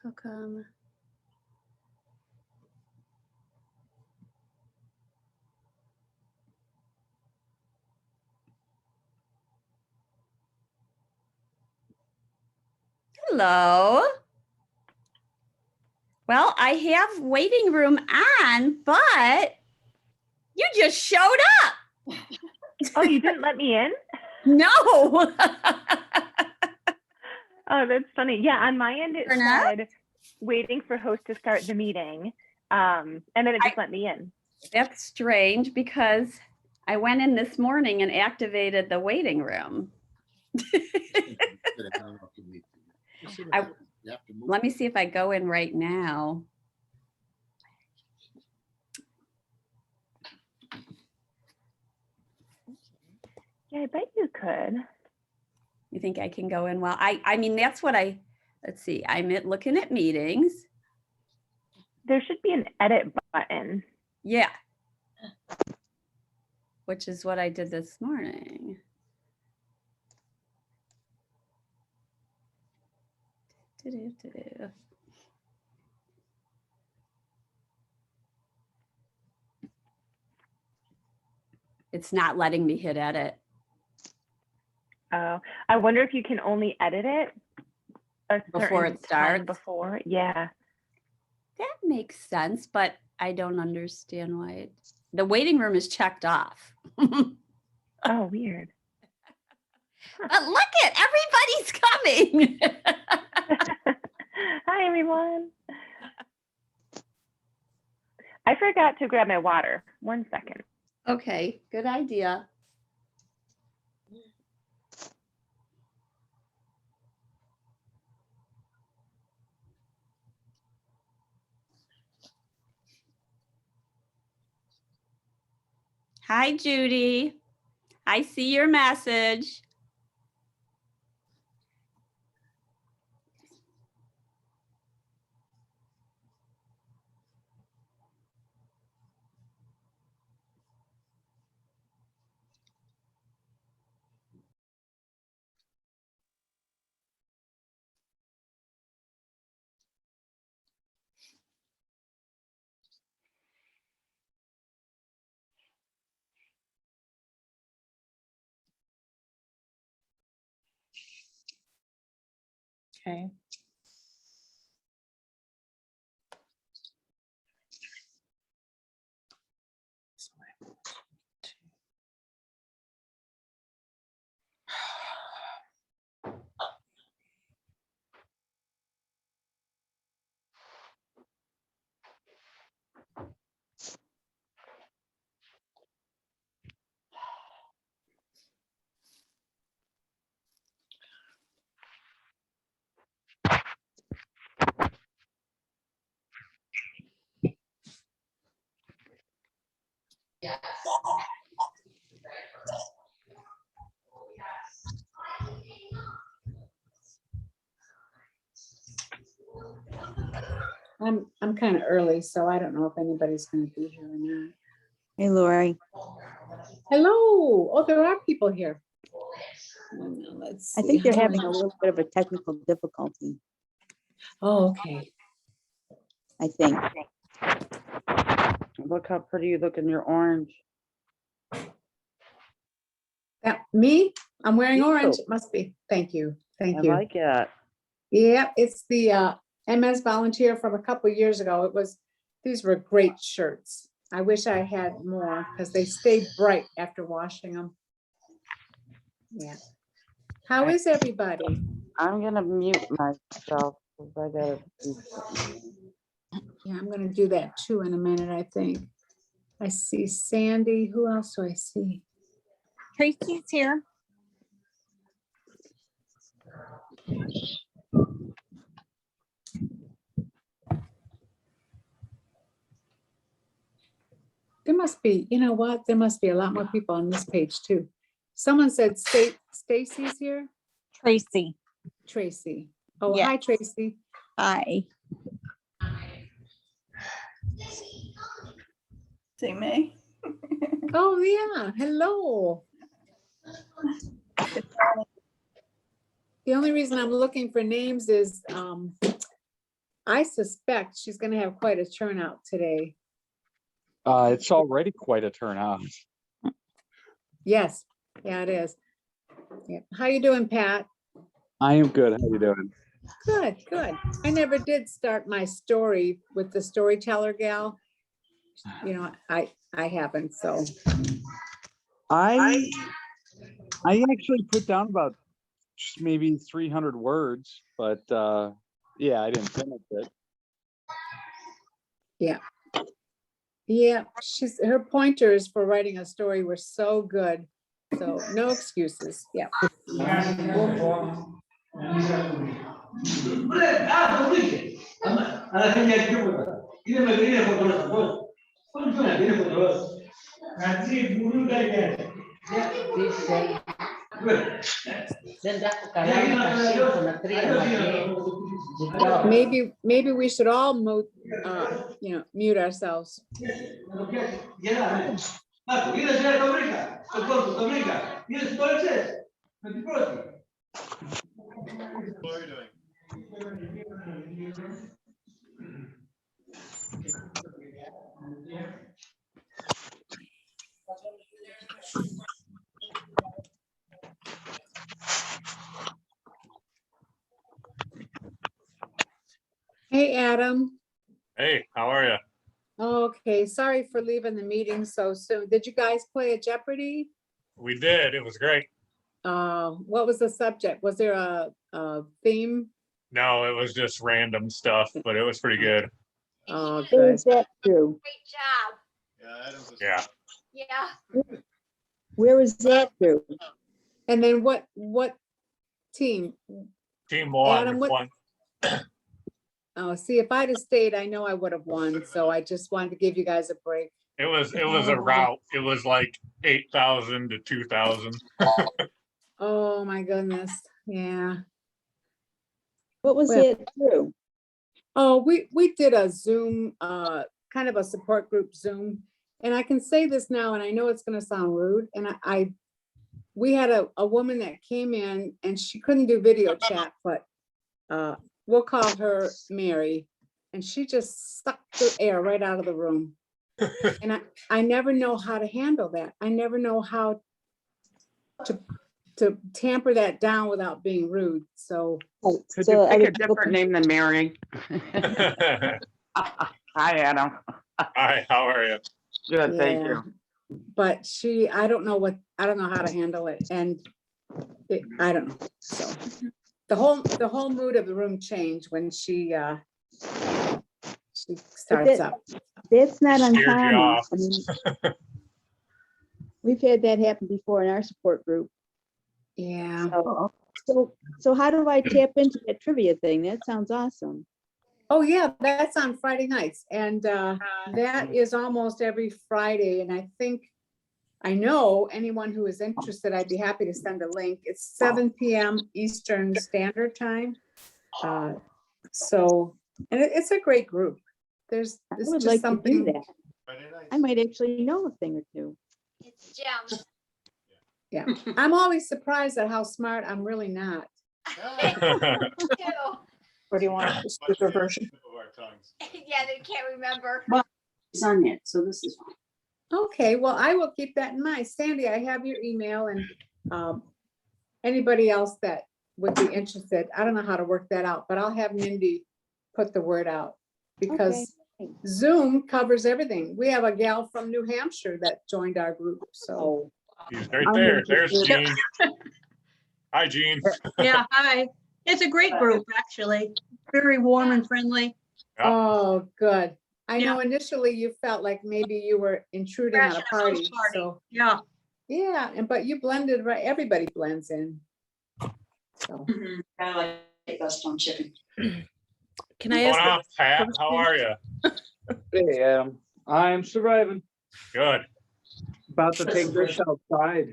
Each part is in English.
How come? Hello. Well, I have waiting room on, but you just showed up. Oh, you didn't let me in? No. Oh, that's funny. Yeah, on my end, it said waiting for host to start the meeting. And then it just let me in. That's strange because I went in this morning and activated the waiting room. Let me see if I go in right now. Yeah, I bet you could. You think I can go in? Well, I mean, that's what let's see. I'm looking at meetings. There should be an edit button. Yeah. Which is what I did this morning. It's not letting me hit edit. Oh, I wonder if you can only edit it Before it starts? Before, yeah. That makes sense, but I don't understand why the waiting room is checked off. Oh, weird. But look it, everybody's coming. Hi, everyone. I forgot to grab my water. 1 second. Okay, good idea. Hi, Judy. I see your message. Okay. I'm kind of early, so I don't know if anybody's going to be here or not. Hey, Lori. Hello. Oh, there are people here. Let's see. I think you're having a little bit of a technical difficulty, Oh, okay. I think. Look how pretty you look in your orange. Me? I'm wearing You. orange. It must be. Thank you. Thank you. I like it. Yeah, it's the MS volunteer from a couple of years ago. These were great shirts. I wish I had more because they stayed bright after washing them. Yeah. How is everybody? I'm gonna mute myself because I gotta do something. Yeah, I'm going to do that too in a minute, I think. I see Sandy. Who else do I see? Tracy's here. There must be, you know what? There must be a lot more people on this page too. Someone said Stacy's here. Tracy. Tracy. Oh, Yeah. Hi, Tracy. Hi. See me? Oh, yeah. Hello. The only reason I'm looking for names is I suspect she's gonna have quite a turnout today. It's already quite a turnout. Yes, yeah, it is. Yeah. How you doing, Pat? I am good. How you doing? Good, good. I never did start my story with the storyteller gal. You know, I haven't, so. I actually put down about just maybe 300 words, but yeah, I didn't finish it. Yeah, her pointers for writing a story were so good. So no excuses. Yeah. Maybe we should all mute ourselves. Hey, Adam. Hey, how are you? Okay, sorry for leaving the meeting so soon. Did you guys play a Jeopardy? We did. It was great. What was the subject? Was there a theme? No, it was just random stuff, but it was pretty good. Oh, Where good. is that through? Great job. Yeah. Yeah. Where was that through? And then what team? Team one. Adam, what- won. Oh, see, if I'd have stayed, I know I would have won. So I just wanted to give you guys a break. It was a route. It was like 8,000 to 2,000. Oh, my goodness. Yeah. What was Well- it through? Oh, we did a Zoom, kind of a support group Zoom. And I can say this now, and I know it's gonna sound rude, and we had a woman that came in and she couldn't do video chat, but we'll call her Mary. And she just sucked the air right out of the room. And I never know how to handle that. I never know how to tamper that down without being rude. So, Could So you are pick we a different name than Mary? Hi, Adam. Hi, how are you? Good, thank yeah. you. But I don't know how to handle it. And I don't know. So the whole mood of the room changed when she starts up. That's not Scared you uncommon. off. I mean, we've had that happen before in our support group. Yeah. So how do I tap into that trivia thing? That sounds awesome. Oh, yeah, that's on Friday nights. And that is almost every Friday. And I know anyone who is interested, I'd be happy to send a link. It's 7 p.m. Eastern Standard Time. So, and it's a great group. I It's would just like to do something. that. I might actually know a thing or two. It's gems. Yeah, I'm always surprised at how smart I'm really not. Too. Or do you want the speaker version? Yeah, they can't remember. It's on it, so this is fine. Okay, well, I will keep that in mind. Sandy, I have your email and anybody else that would be interested. I don't know how to work that out, but I'll have Mindy put the word out because Okay. Zoom covers everything. We have a gal from New Hampshire that joined our group, so. He's right there. There's Gene. Hi, Gene. Yeah, hi. It's a great group, actually. Very warm and friendly. Yeah. Oh, good. I Yeah. know initially you felt like maybe you were intruding on a Fresh party, house party. so, Yeah. yeah, but you blended right, everybody blends in. So, I like Best on chicken. Can I Going ask? on, Pat? How are you? Hey, Adam. I'm surviving. Good. About to take this outside.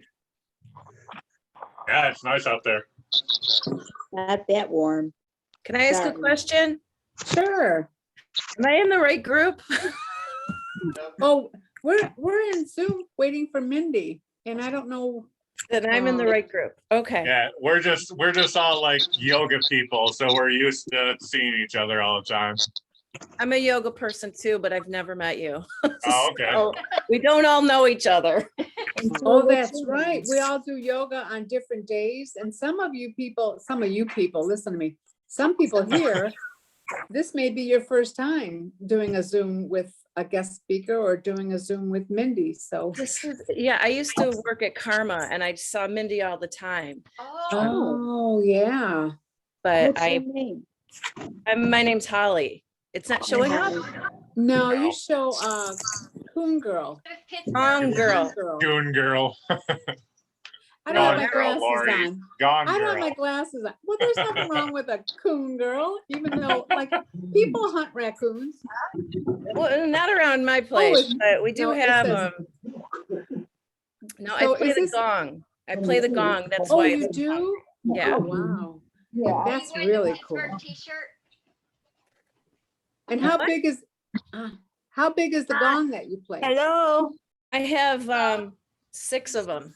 Yeah, it's nice out there. Not that warm. Can I ask a Sorry. question? sure. Am I in the right group? Oh, we're in Zoom waiting for Mindy, and I don't know. Then I'm in the right group. Okay. Yeah, we're just all like yoga people, so we're used to seeing each other all the time. I'm a yoga person too, but I've never met you. Oh, okay. So we don't all know each other. Oh, that's right. We all do yoga on different days. And some of you people, listen to me. Some people here, this may be your first time doing a Zoom with a guest speaker or doing a Zoom with Mindy. So, Yeah, I used to work at Karma and I saw Mindy all the time. oh, yeah. But What's your name? my name's Holly. It's not showing up. No, you show Coon Girl. Wrong girl. Goon girl. I don't have my Gone girl, glasses Lori. on. Gone I don't have girl. my glasses on. Well, there's nothing wrong with a coon girl, even though like people hunt raccoons. Well, not around my place, it's- but we do no, it have says- no, So I play is the this- gong. I play the gong. That's Oh, why you it's do? yeah. Oh, wow. Yeah. That's really cool. And how big is the gong that you play? Hello. I have 6 of them.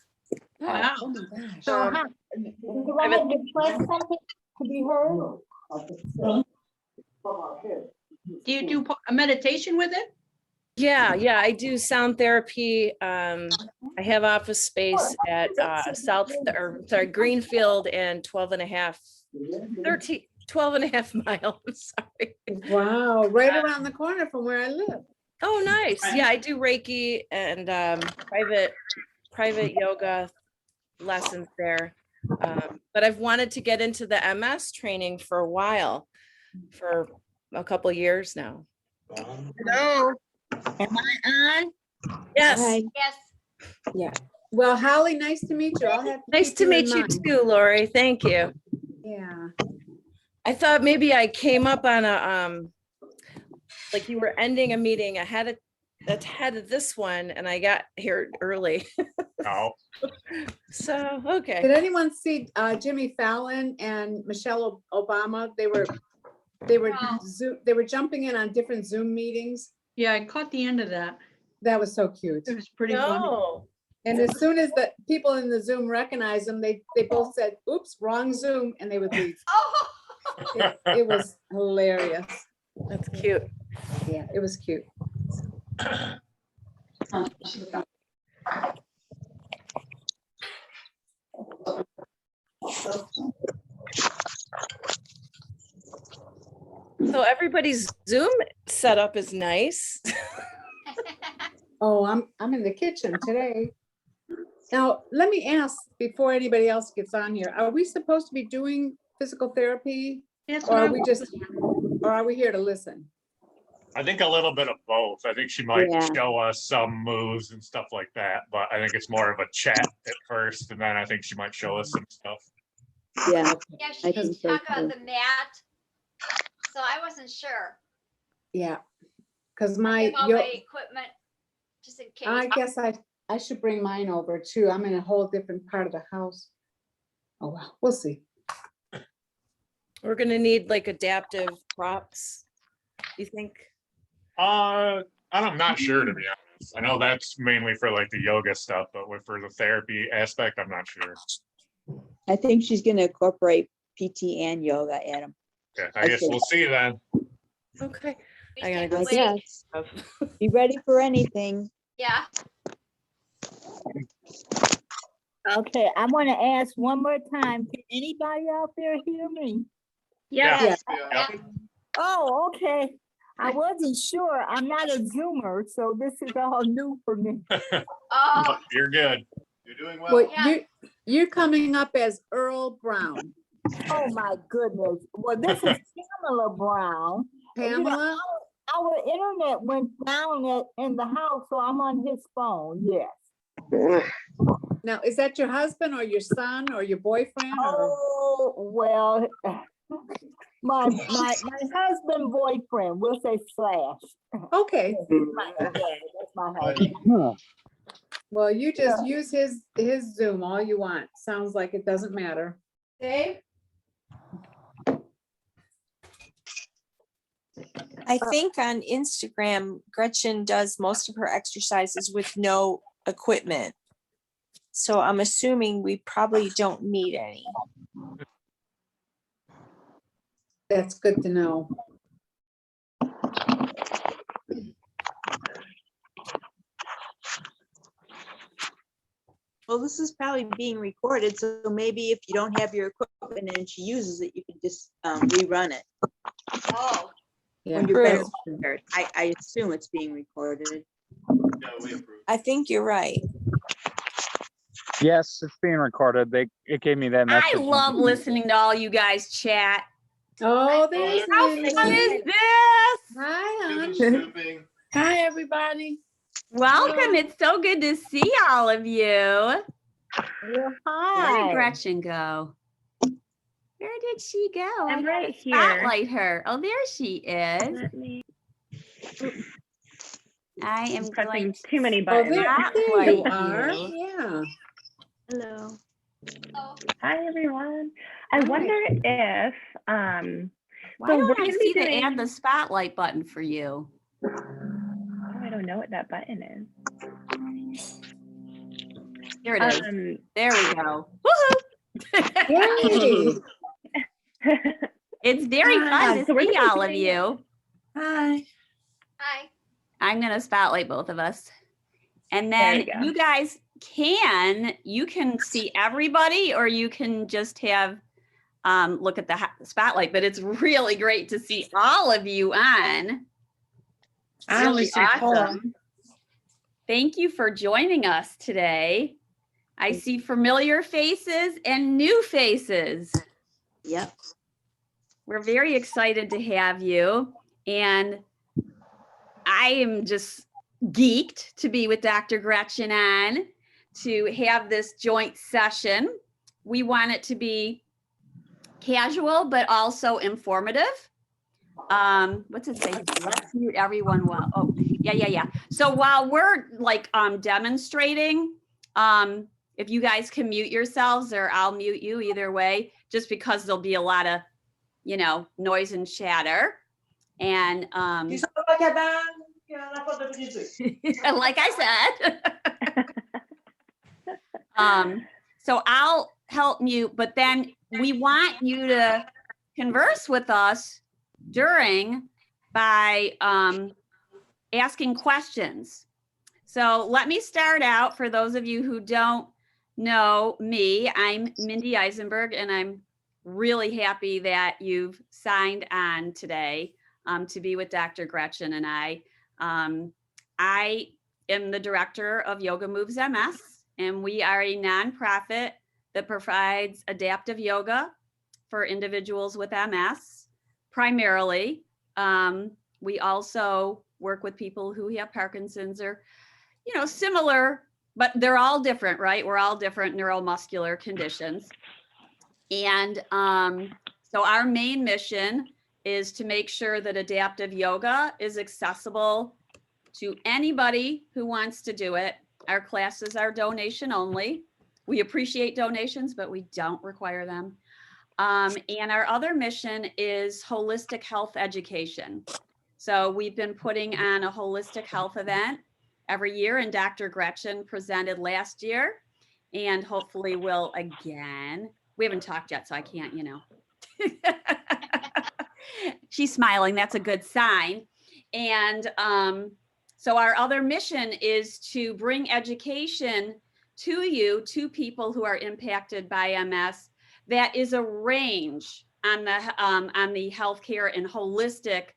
Wow. Oh my gosh. So how, do I have to press something to be heard? Do you do a meditation with it? Yeah, I do sound therapy. I have office space at Greenfield and 12 and a half miles. Sorry. Wow, right around the corner from where I live. Oh, nice. Yeah, I do Reiki and private yoga lessons there. But I've wanted to get into the MS training for a while, for a couple years now. Hello. Am I on? Yes. Hi. Yeah. Well, Holly, nice to meet you. I'll have Nice keep to in meet you mind. too, Lori. Thank you. Yeah. I thought maybe I came up on a like you were ending a meeting ahead of this one, and I got here early. No. So okay. Did anyone see Jimmy Fallon and Michelle Obama? They were jumping in on different Zoom meetings. Yeah, I caught the end of that. That was so cute. It was pretty funny. No. And as soon as the people in the Zoom recognized them, they both said, "Oops, wrong Zoom," and they would leave. It was hilarious. That's cute. Yeah, it was cute. So everybody's Zoom setup is nice. Oh, I'm in the kitchen today. Now, let me ask before anybody else gets on here, are we supposed to be doing physical therapy? That's Or what are we here to listen? I think a little bit of both. I think she might Yeah. show us some moves and stuff like that, but I think it's more of a chat at first, and then I think she might show us some stuff. Yeah. Yeah, I she think didn't so talk about too. the mat, so I wasn't sure. Yeah. Because I have all my my equipment, just in case. I guess I should bring mine over too. I'm in a whole different part of the house. Oh, well, we'll see. We're gonna need like adaptive props. You think? I'm not sure, to be honest. I know that's mainly for like the yoga stuff, but for the therapy aspect, I'm not sure. I think she's gonna incorporate PT and yoga, Adam. Okay, I guess we'll see then. Okay. We I gotta can't go I wait. guess. Be ready for anything. Yeah, Okay, I want to ask one more time. Can anybody out there hear me? Yeah. yeah. Oh, okay. I wasn't sure. I'm not a Zoomer, so this is all new for me. Oh, You're good. You're doing Well, Yeah. you're coming up as Earl Brown. Oh, my goodness. Well, this is Pamela Brown. You know, Pamela? our internet went down in the house, so I'm on his phone. Yes. Now, is that your husband or your son or your boyfriend? Or? Oh, well, my husband boyfriend, we'll say slash. Okay, That's my husband. well, you just use his Zoom all you want. Sounds like it doesn't matter. Dave? I think on Instagram, Gretchen does most of her exercises with no equipment. So I'm assuming we probably don't need any. That's good to know. Well, this is probably being recorded, so maybe if you don't have your equipment and she uses it, you can just rerun it. Oh, Yeah. When you're better True. prepared. I assume it's being recorded. I think you're right. Yes, it's being recorded. It gave me that I message. love listening to all you guys chat. Oh, there's How Mindy. fun is this? Hi, hon. Hi, everybody. Welcome. It's so good to see all of you. Where did Hi. Gretchen go? Where did she go? I'm I right gotta here. spotlight her. Oh, there she is. Let me I am going pressing to too many Oh, buttons. there you spotlight are. you. Yeah. Hello. oh, Hi, everyone. I Hi. wonder if Why so don't we're I gonna see be the add doing- the spotlight button for you? oh, I don't know what that button is. Here it is. There we go. Woohoo! Yay. It's very fun to So we're see gonna be all of doing- you. Hi. hi. I'm going to spotlight both of us. And There then you go. you guys you can see everybody, or you can just have look at the spotlight, but it's really great to see all of you on. I Really only see four. awesome. Thank you for joining us today. I see familiar faces and new faces. Yep. We're very excited to have you. And I am just geeked to be with Dr. Gretchen on to have this joint session. We want it to be casual, but also informative. What's it say? Let's mute everyone. Well, oh, yeah. So while we're like demonstrating, if you guys can mute yourselves, or I'll mute you, either way, just because there'll be a lot of, noise and chatter. And like I said, so I'll help mute, but then we want you to converse with us by asking questions. So let me start out. For those of you who don't know me, I'm Mindy Eisenberg, and I'm really happy that you've signed on today to be with Dr. Gretchen and I. I am the director of Yoga Moves MS, and we are a nonprofit that provides adaptive yoga for individuals with MS, primarily. We also work with people who have Parkinson's or, similar, but they're all different, right? We're all different neuromuscular conditions. And so our main mission is to make sure that adaptive yoga is accessible to anybody who wants to do it. Our classes are donation only. We appreciate donations, but we don't require them. And our other mission is holistic health education. So we've been putting on a holistic health event every year, and Dr. Gretchen presented last year, and hopefully will again. We haven't talked yet, so I can't, She's smiling. That's a good sign. And so our other mission is to bring education to people who are impacted by MS. That is a range on the healthcare and holistic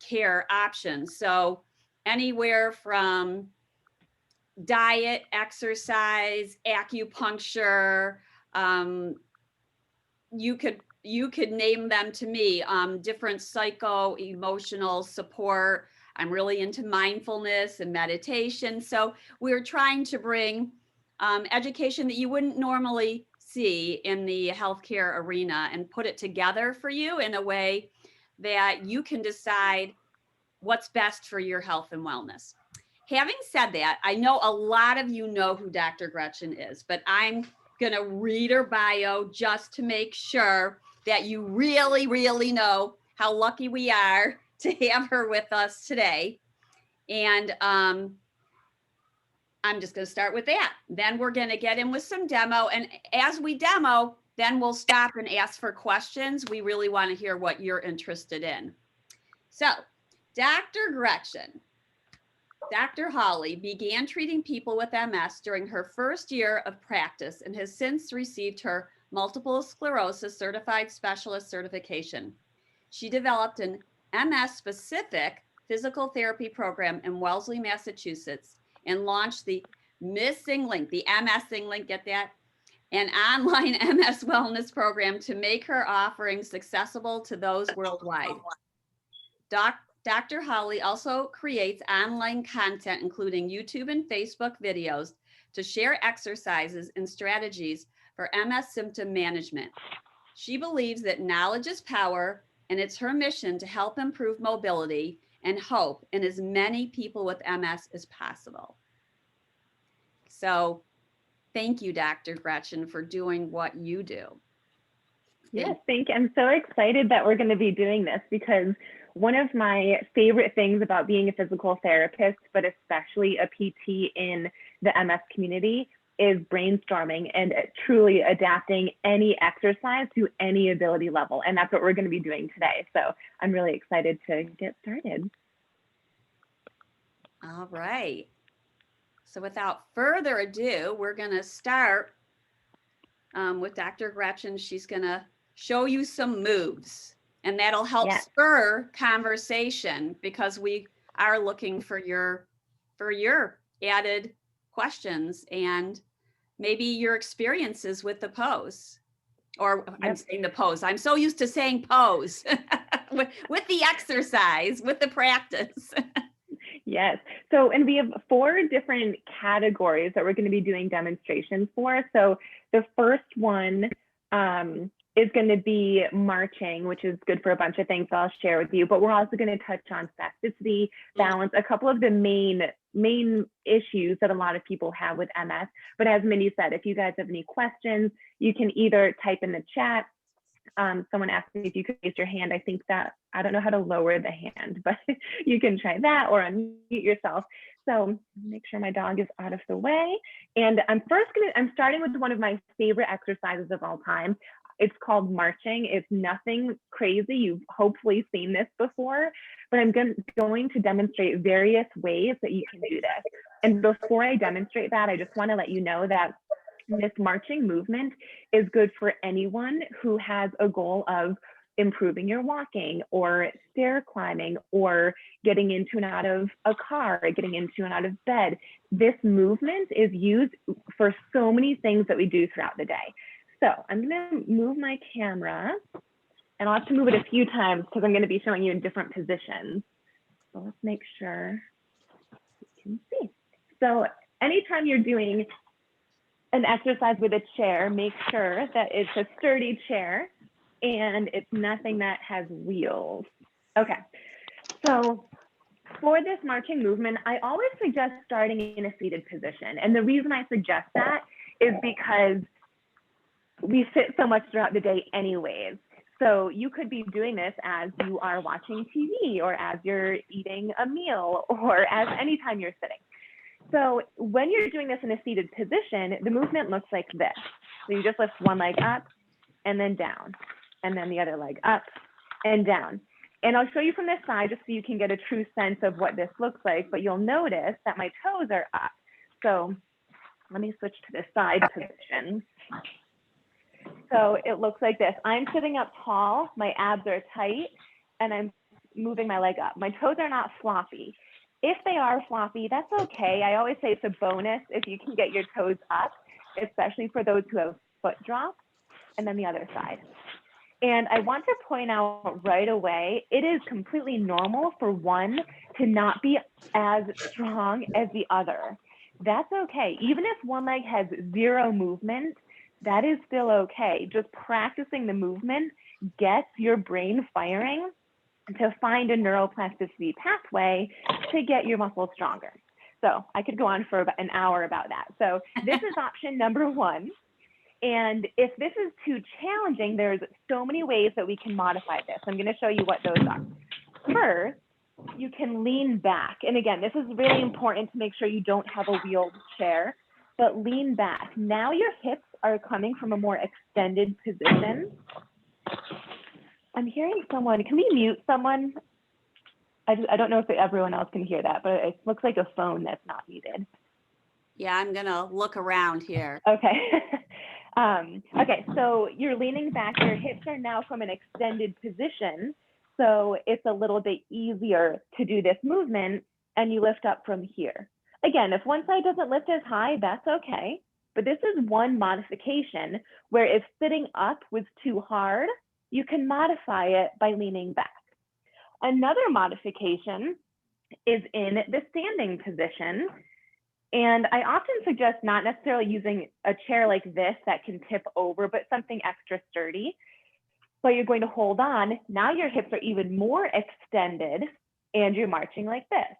care options. So anywhere from diet, exercise, acupuncture, you could name them to me, different psycho-emotional support. I'm really into mindfulness and meditation. So we're trying to bring education that you wouldn't normally see in the healthcare arena and put it together for you in a way that you can decide what's best for your health and wellness. Having said that, I know a lot of you know who Dr. Gretchen is, but I'm gonna read her bio just to make sure that you really, really know how lucky we are to have her with us today. And I'm just going to start with that. Then we're going to get in with some demo. And as we demo, then we'll stop and ask for questions. We really want to hear what you're interested in. So, Dr. Gretchen, Dr. Holly began treating people with MS during her first year of practice and has since received her multiple sclerosis certified specialist certification. She developed an MS-specific physical therapy program in Wellesley, Massachusetts, and launched the MSing link, the MSing link, get that? An online MS wellness program to make her offerings accessible to those worldwide. Dr. Holly also creates online content, including YouTube and Facebook videos, to share exercises and strategies for MS symptom management. She believes that knowledge is power, and it's her mission to help improve mobility and hope in as many people with MS as possible. So thank you, Dr. Gretchen, for doing what you do. Yes, thank you. I'm so excited that we're going to be doing this because one of my favorite things about being a physical therapist, but especially a PT in the MS community, is brainstorming and truly adapting any exercise to any ability level. And that's what we're going to be doing today. So I'm really excited to get started. All right. So without further ado, we're going to start with Dr. Gretchen. She's going to show you some moves, and that'll help spur conversation because we are looking for your added questions and maybe your experiences with the pose. Or I'm saying the pose. I'm so used to saying pose with the exercise, with the practice. Yes. So, and we have 4 different categories that we're going to be doing demonstrations for. So the first one is going to be marching, which is good for a bunch of things I'll share with you, but we're also going to touch on spasticity, balance, a couple of the main issues that a lot of people have with MS. But as Mindy said, if you guys have any questions, you can either type in the chat. Someone asked me if you could raise your hand. I think that, I don't know how to lower the hand, but you can try that or unmute yourself. So make sure my dog is out of the way. And I'm starting with one of my favorite exercises of all time. It's called marching. It's nothing crazy. You've hopefully seen this before, but I'm going to demonstrate various ways that you can do this. And before I demonstrate that, I just want to let you know that this marching movement is good for anyone who has a goal of improving your walking or stair climbing or getting into and out of a car, or getting into and out of bed. This movement is used for so many things that we do throughout the day. So I'm going to move my camera, and I'll have to move it a few times because I'm going to be showing you in different positions. So let's make sure you can see. So anytime you're doing an exercise with a chair, make sure that it's a sturdy chair and it's nothing that has wheels. Okay, so for this marching movement, I always suggest starting in a seated position. And the reason I suggest that is because we sit so much throughout the day anyways. So you could be doing this as you are watching TV or as you're eating a meal or as anytime you're sitting. So when you're doing this in a seated position, the movement looks like this. So you just lift one leg up and then down, and then the other leg up and down. And I'll show you from this side just so you can get a true sense of what this looks like, but you'll notice that my toes are up. So let me switch to the side position. So it looks like this. I'm sitting up tall, my abs are tight, and I'm moving my leg up. My toes are not floppy. If they are floppy, that's okay. I always say it's a bonus if you can get your toes up, especially for those who have foot drop, and then the other side. And I want to point out right away, it is completely normal for one to not be as strong as the other. That's okay. Even if one leg has zero movement, that is still okay. Just practicing the movement gets your brain firing to find a neuroplasticity pathway to get your muscles stronger. So I could go on for about an hour about that. So this is option number 1. And if this is too challenging, there's so many ways that we can modify this. I'm going to show you what those are. First, you can lean back. And again, this is really important to make sure you don't have a wheeled chair, but lean back. Now your hips are coming from a more extended position. I'm hearing someone, can we mute someone? I don't know if everyone else can hear that, but it looks like a phone that's not muted. Yeah, I'm gonna look around here. Okay. Okay, so you're leaning back, your hips are now from an extended position. So it's a little bit easier to do this movement, and you lift up from here. Again, if one side doesn't lift as high, that's okay. But this is one modification where if sitting up was too hard, you can modify it by leaning back. Another modification is in the standing position. And I often suggest not necessarily using a chair like this that can tip over, but something extra sturdy. So you're going to hold on. Now your hips are even more extended and you're marching like this.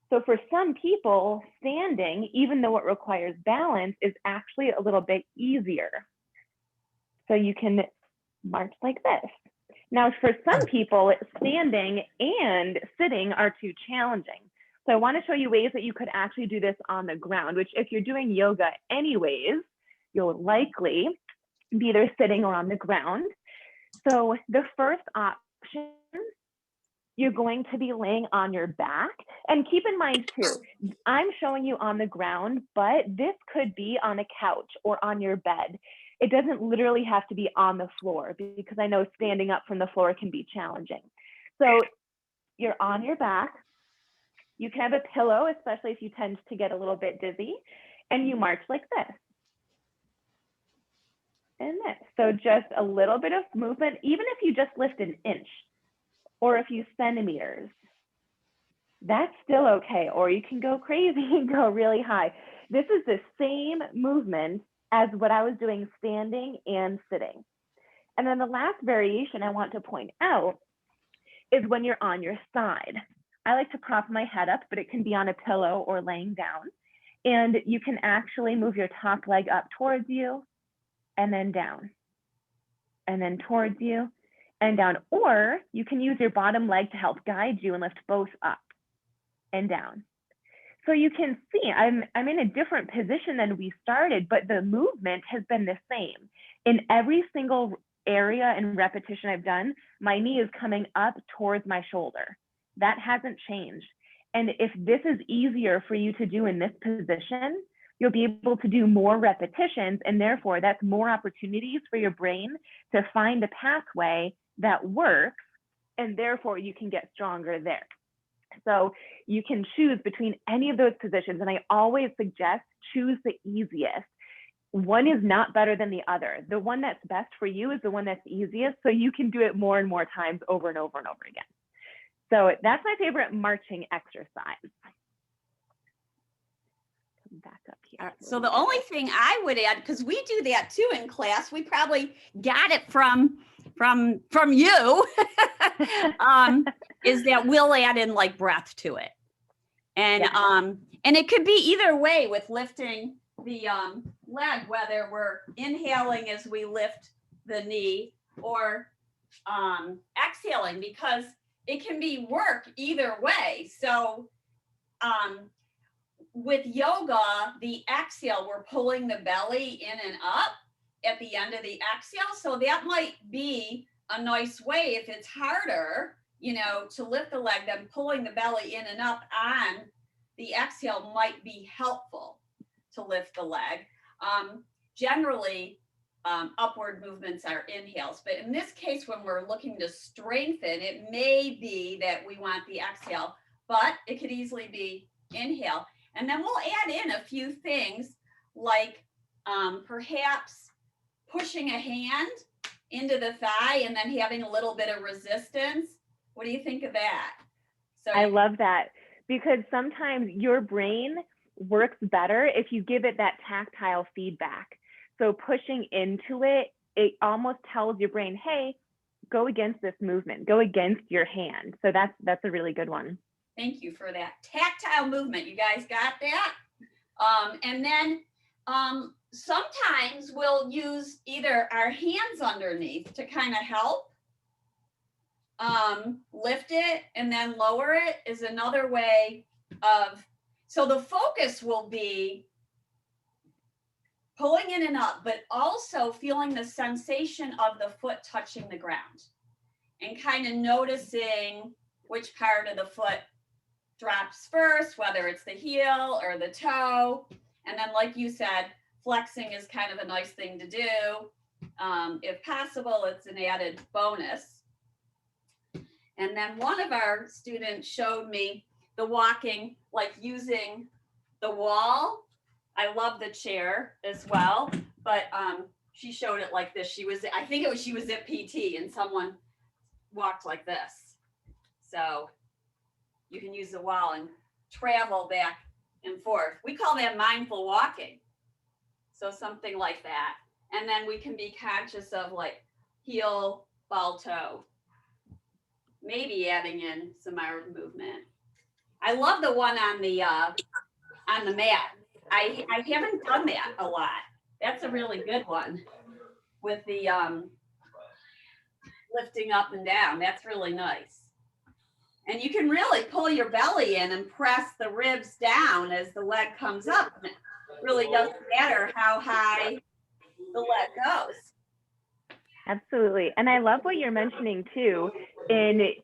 So for some people, standing, even though it requires balance, is actually a little bit easier. So you can march like this. Now, for some people, standing and sitting are too challenging. So I want to show you ways that you could actually do this on the ground, which if you're doing yoga anyways, you'll likely be either sitting or on the ground. So the first option, you're going to be laying on your back. And keep in mind too, I'm showing you on the ground, but this could be on a couch or on your bed. It doesn't literally have to be on the floor because I know standing up from the floor can be challenging. So you're on your back. You can have a pillow, especially if you tend to get a little bit dizzy, and you march like this. And this. So just a little bit of movement, even if you just lift an inch or a few centimeters, that's still okay. Or you can go crazy and go really high. This is the same movement as what I was doing standing and sitting. And then the last variation I want to point out is when you're on your side. I like to prop my head up, but it can be on a pillow or laying down. And you can actually move your top leg up towards you and then down, and then towards you and down. Or you can use your bottom leg to help guide you and lift both up and down. So you can see I'm in a different position than we started, but the movement has been the same. In every single area and repetition I've done, my knee is coming up towards my shoulder. That hasn't changed. And if this is easier for you to do in this position, you'll be able to do more repetitions, and therefore that's more opportunities for your brain to find a pathway that works, and therefore you can get stronger there. So you can choose between any of those positions, and I always suggest choose the easiest. One is not better than the other. The one that's best for you is the one that's easiest, so you can do it more and more times over and over and over again. So that's my favorite marching exercise. Back up here. So the only thing I would add, because we do that too in class, we probably got it from you, is that we'll add in like breath to it. And and it could be either way with lifting the leg, whether we're inhaling as we lift the knee or exhaling, because it can be work either way. So with yoga, the exhale, we're pulling the belly in and up at the end of the exhale. So that might be a nice way if it's harder, you know, to lift the leg, then pulling the belly in and up on the exhale might be helpful to lift the leg. Generally, upward movements are inhales, but in this case, when we're looking to strengthen, it may be that we want the exhale, but it could easily be inhale. And then we'll add in a few things like perhaps pushing a hand into the thigh and then having a little bit of resistance. What do you think of that? So I love that, because sometimes your brain works better if you give it that tactile feedback. So pushing into it, it almost tells your brain, hey, go against this movement, go against your hand. So that's a really good one. Thank you for that tactile movement. You guys got that? And then sometimes we'll use either our hands underneath to kind of help. lift it and then lower it is another way of, so the focus will be pulling in and up, but also feeling the sensation of the foot touching the ground and kind of noticing which part of the foot drops first, whether it's the heel or the toe. And then, like you said, flexing is kind of a nice thing to do. If possible, it's an added bonus. And then one of our students showed me the walking, like using the wall. I love the chair as well, but she showed it like this. She was at PT and someone walked like this. So you can use the wall and travel back and forth. We call that mindful walking. So something like that. And then we can be conscious of like heel, ball, toe. Maybe adding in some arm movement. I love the one on the mat. I haven't done that a lot. That's a really good one with the lifting up and down. That's really nice. And you can really pull your belly in and press the ribs down as the leg comes up. And it really doesn't matter how high the leg goes. Absolutely. And I love what you're mentioning too in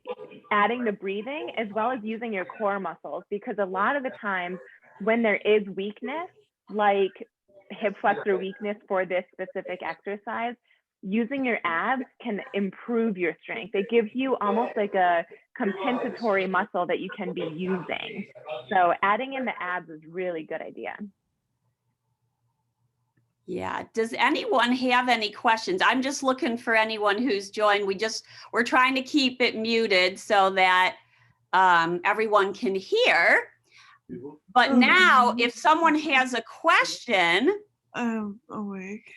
adding the breathing as well as using your core muscles, because a lot of the times when there is weakness, like hip flexor weakness for this specific exercise, using your abs can improve your strength. It gives you almost like a compensatory muscle that you can be using. So adding in the abs is really good idea. Yeah. Does anyone have any questions? I'm just looking for anyone who's joined. We're trying to keep it muted so that everyone can hear. But now, if someone has a question, I'm awake.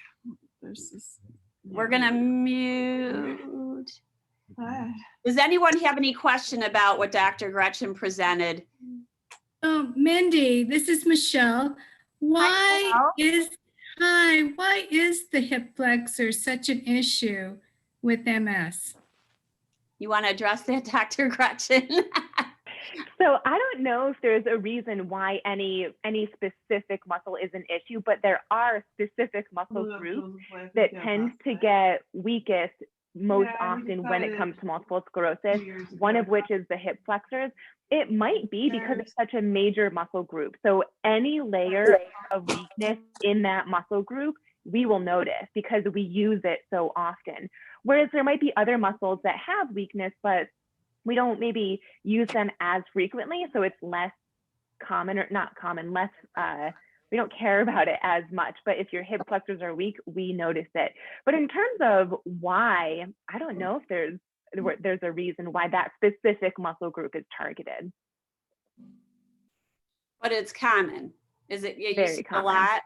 we're gonna mute. Does anyone have any question about what Dr. Gretchen presented? Mindy, this is Michelle. Why is the hip flexor such an issue with MS? You want to address that, Dr. Gretchen? So I don't know if there's a reason why any specific muscle is an issue, but there are specific muscle groups that tend to get weakest most often when it comes to multiple sclerosis, one of which is the hip flexors. It might be because it's such a major muscle group. So any layer of weakness in that muscle group, we will notice because we use it so often. Whereas there might be other muscles that have weakness, but we don't maybe use them as frequently. So it's less common, or not common, less, we don't care about it as much. But if your hip flexors are weak, we notice it. But in terms of why, I don't know if there's a reason why that specific muscle group is targeted. But it's common. Is it? You Very see common. a lot?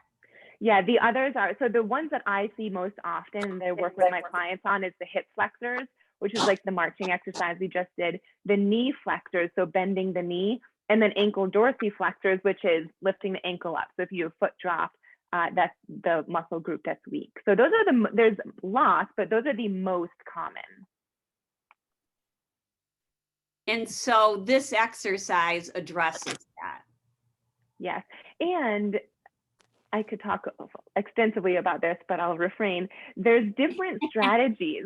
Yeah, the others are, so the ones that I see most often and I work with my clients on is the hip flexors, which is like the marching exercise we just did, the knee flexors, so bending the knee, and then ankle dorsiflexors, which is lifting the ankle up. So if you have foot drop, that's the muscle group that's weak. So those are there's lots, but those are the most common. And so this exercise addresses that. Yes, and I could talk extensively about this, but I'll refrain. There's different strategies.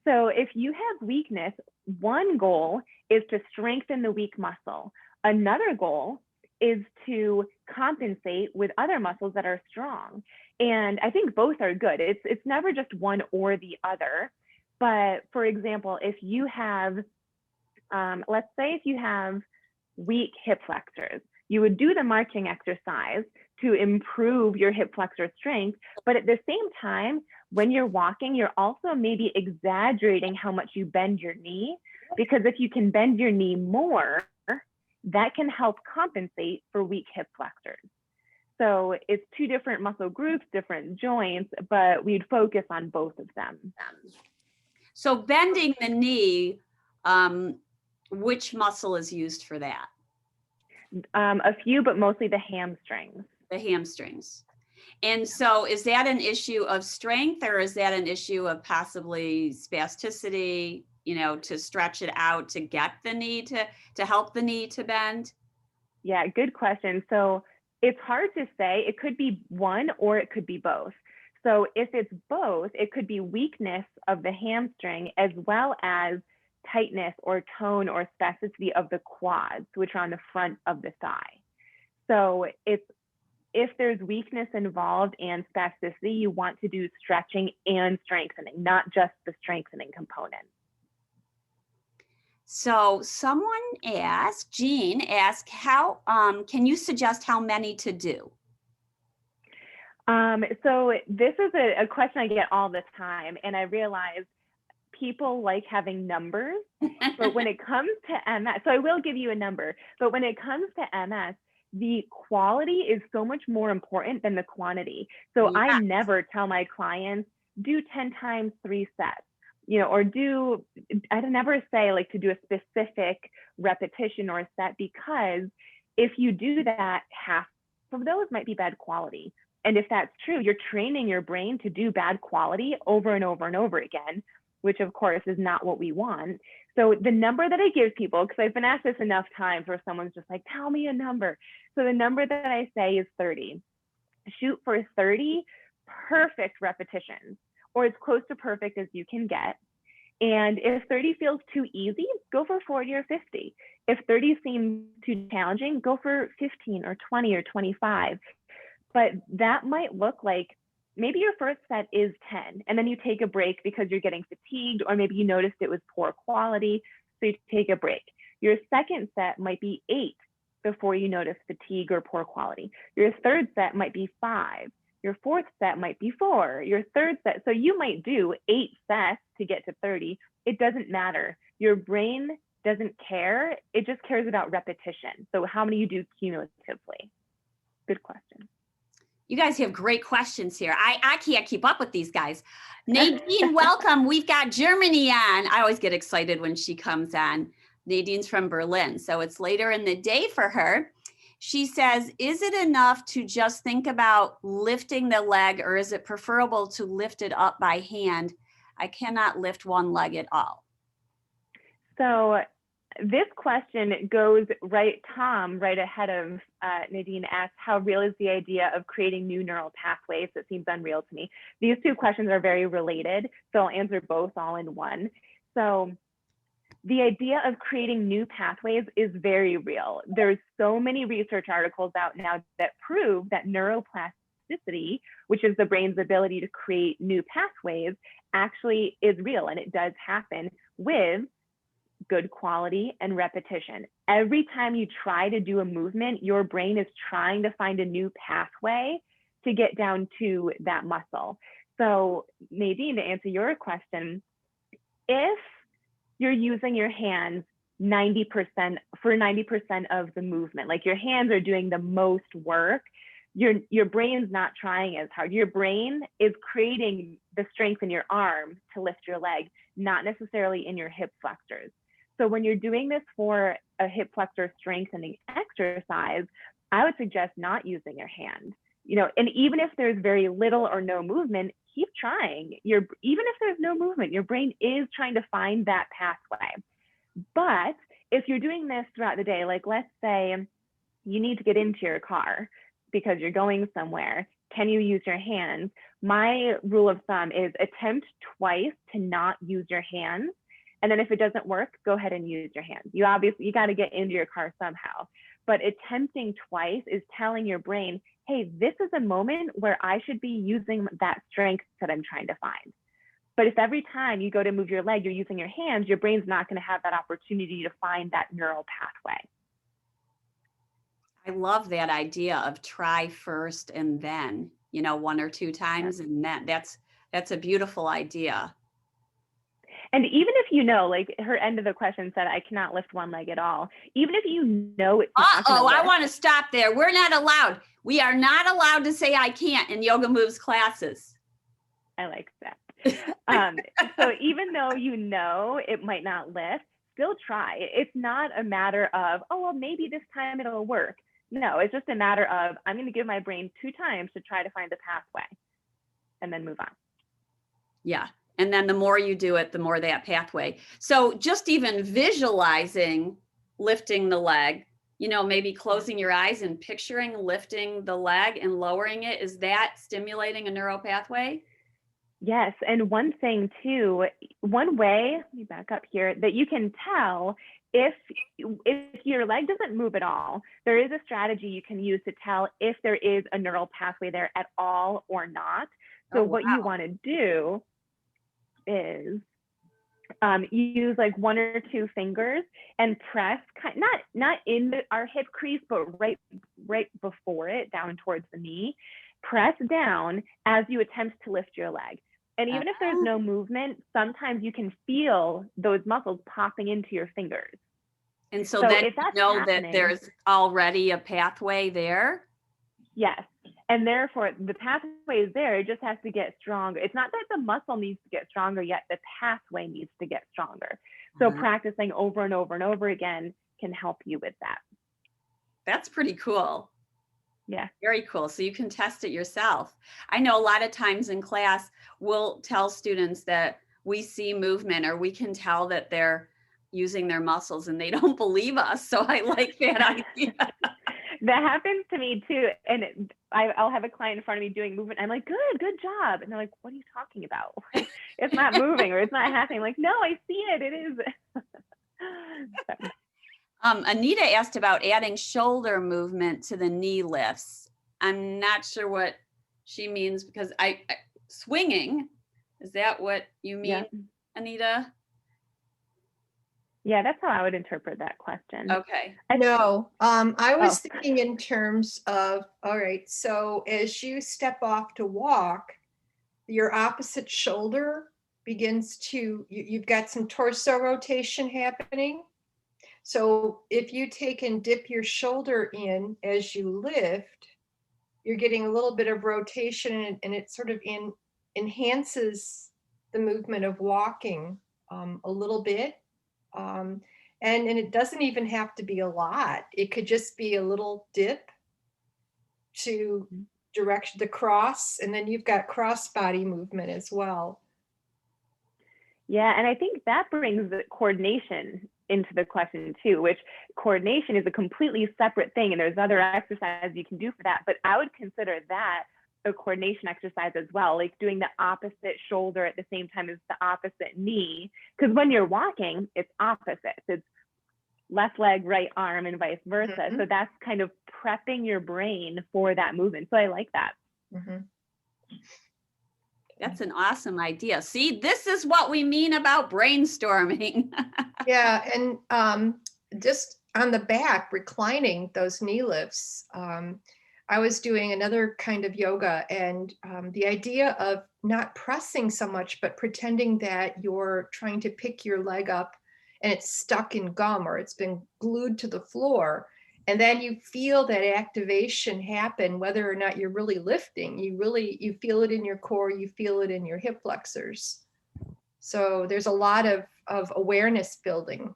So if you have weakness, one goal is to strengthen the weak muscle. Another goal is to compensate with other muscles that are strong. And I think both are good. It's never just one or the other. But for example, if you have, let's say if you have weak hip flexors, you would do the marching exercise to improve your hip flexor strength. But at the same time, when you're walking, you're also maybe exaggerating how much you bend your knee, because if you can bend your knee more, that can help compensate for weak hip flexors. So it's two different muscle groups, different joints, but we'd focus on both of them. So bending the knee, which muscle is used for that? A few, but mostly the hamstrings. The hamstrings. And so is that an issue of strength or is that an issue of possibly spasticity? to stretch it out to get the knee to help the knee to bend? Yeah, good question. So it's hard to say. It could be one or it could be both. So if it's both, it could be weakness of the hamstring as well as tightness or tone or spasticity of the quads, which are on the front of the thigh. So if there's weakness involved and spasticity, you want to do stretching and strengthening, not just the strengthening component. So someone asked, Jean asked, how can you suggest how many to do? So this is a question I get all the time, and I realize people like having numbers, but when it comes to MS, so I will give you a number, but when it comes to MS, the quality is so much more important than the quantity. So Yeah. I never tell my clients, do 10 times 3 sets, or I never say like to do a specific repetition or a set, because if you do that, half of those might be bad quality. And if that's true, you're training your brain to do bad quality over and over and over again, which of course is not what we want. So the number that I give people, because I've been asked this enough times where someone's just like, tell me a number. So the number that I say is 30. Shoot for 30 perfect repetitions, or as close to perfect as you can get. And if 30 feels too easy, go for 40 or 50. If 30 seems too challenging, go for 15 or 20 or 25. But that might look like maybe your first set is 10, and then you take a break because you're getting fatigued, or maybe you noticed it was poor quality, so you take a break. Your second set might be 8 before you notice fatigue or poor quality. Your third set might be 5. Your fourth set might be 4. Your third set, so you might do 8 sets to get to 30. It doesn't matter. Your brain doesn't care. It just cares about repetition. So how many you do cumulatively? Good question. You guys have great questions here. I can't keep up with these guys. Nadine, welcome. We've got Germany on. I always get excited when she comes on. Nadine's from Berlin, so it's later in the day for her. She says, is it enough to just think about lifting the leg, or is it preferable to lift it up by hand? I cannot lift one leg at all. So this question goes right ahead of Nadine asked, how real is the idea of creating new neural pathways? That seems unreal to me. These two questions are very related, so I'll answer both all in one. So the idea of creating new pathways is very real. There's so many research articles out now that prove that neuroplasticity, which is the brain's ability to create new pathways, actually is real, and it does happen with good quality and repetition. Every time you try to do a movement, your brain is trying to find a new pathway to get down to that muscle. So Nadine, to answer your question, if you're using your hands 90% of the movement, like your hands are doing the most work, your brain's not trying as hard. Your brain is creating the strength in your arm to lift your leg, not necessarily in your hip flexors. So when you're doing this for a hip flexor strengthening exercise, I would suggest not using your hand. And even if there's very little or no movement, keep trying. Even if there's no movement, your brain is trying to find that pathway. But if you're doing this throughout the day, like let's say you need to get into your car because you're going somewhere, can you use your hands? My rule of thumb is attempt twice to not use your hands. And then if it doesn't work, go ahead and use your hands. You got to get into your car somehow. But attempting twice is telling your brain, hey, this is a moment where I should be using that strength that I'm trying to find. But if every time you go to move your leg, you're using your hands, your brain's not going to have that opportunity to find that neural pathway. I love that idea of try first and then, 1 or 2 times. And that's a beautiful idea. And even if like her end of the question said, I cannot lift one leg at all. Even if it's not gonna I lift. want to stop there. We're not allowed. We are not allowed to say I can't in Yoga Moves classes. I like that. So even though it might not lift, still try. It's not a matter of, oh, well, maybe this time it'll work. No, it's just a matter of, I'm going to give my brain 2 times to try to find the pathway and then move on. Yeah. And then the more you do it, the more that pathway. So just even visualizing lifting the leg, you know, maybe closing your eyes and picturing lifting the leg and lowering it, is that stimulating a neural pathway? Yes, and one thing too, one way, let me back up here, that you can tell if your leg doesn't move at all, there is a strategy you can use to tell if there is a neural pathway there at all or not. So what you want to do is use like 1 or 2 fingers and press, not in our hip crease, but right before it, down towards the knee. Press down as you attempt to lift your leg. And even if there's no movement, sometimes you can feel those muscles popping into your fingers. And so then you know that there's already a pathway there? Yes. And therefore, the pathway is there. It just has to get stronger. It's not that the muscle needs to get stronger yet. The pathway needs to get stronger. So practicing over and over and over again can help you with that. That's pretty cool. Yeah. Very cool. So you can test it yourself. I know a lot of times in class, we'll tell students that we see movement or we can tell that they're using their muscles and they don't believe us. So I like that idea. That happens to me too. And I'll have a client in front of me doing movement. I'm like, good job. And they're like, what are you talking about? It's not moving or it's not happening. I'm like, no, I see it. It is. So. Anita asked about adding shoulder movement to the knee lifts. I'm not sure what she means because swinging, is that what you mean, Anita? Yeah, that's how I would interpret that question. Okay. No, I was thinking in terms of, all right, so as you step off to walk, your opposite shoulder begins to, you've got some torso rotation happening. So if you take and dip your shoulder in as you lift, you're getting a little bit of rotation and it sort of enhances the movement of walking a little bit. And it doesn't even have to be a lot. It could just be a little dip to direct the cross, and then you've got cross body movement as well. Yeah, and I think that brings the coordination into the question too, which coordination is a completely separate thing, and there's other exercises you can do for that, but I would consider that a coordination exercise as well, like doing the opposite shoulder at the same time as the opposite knee, because when you're walking, it's opposites. It's left leg, right arm, and vice versa. So that's kind of prepping your brain for that movement. So I like that. That's an awesome idea. See, this is what we mean about brainstorming. Yeah, and just on the back, reclining those knee lifts. I was doing another kind of yoga, and the idea of not pressing so much, but pretending that you're trying to pick your leg up and it's stuck in gum or it's been glued to the floor. And then you feel that activation happen, whether or not you're really lifting. You feel it in your core, you feel it in your hip flexors. So there's a lot of awareness building.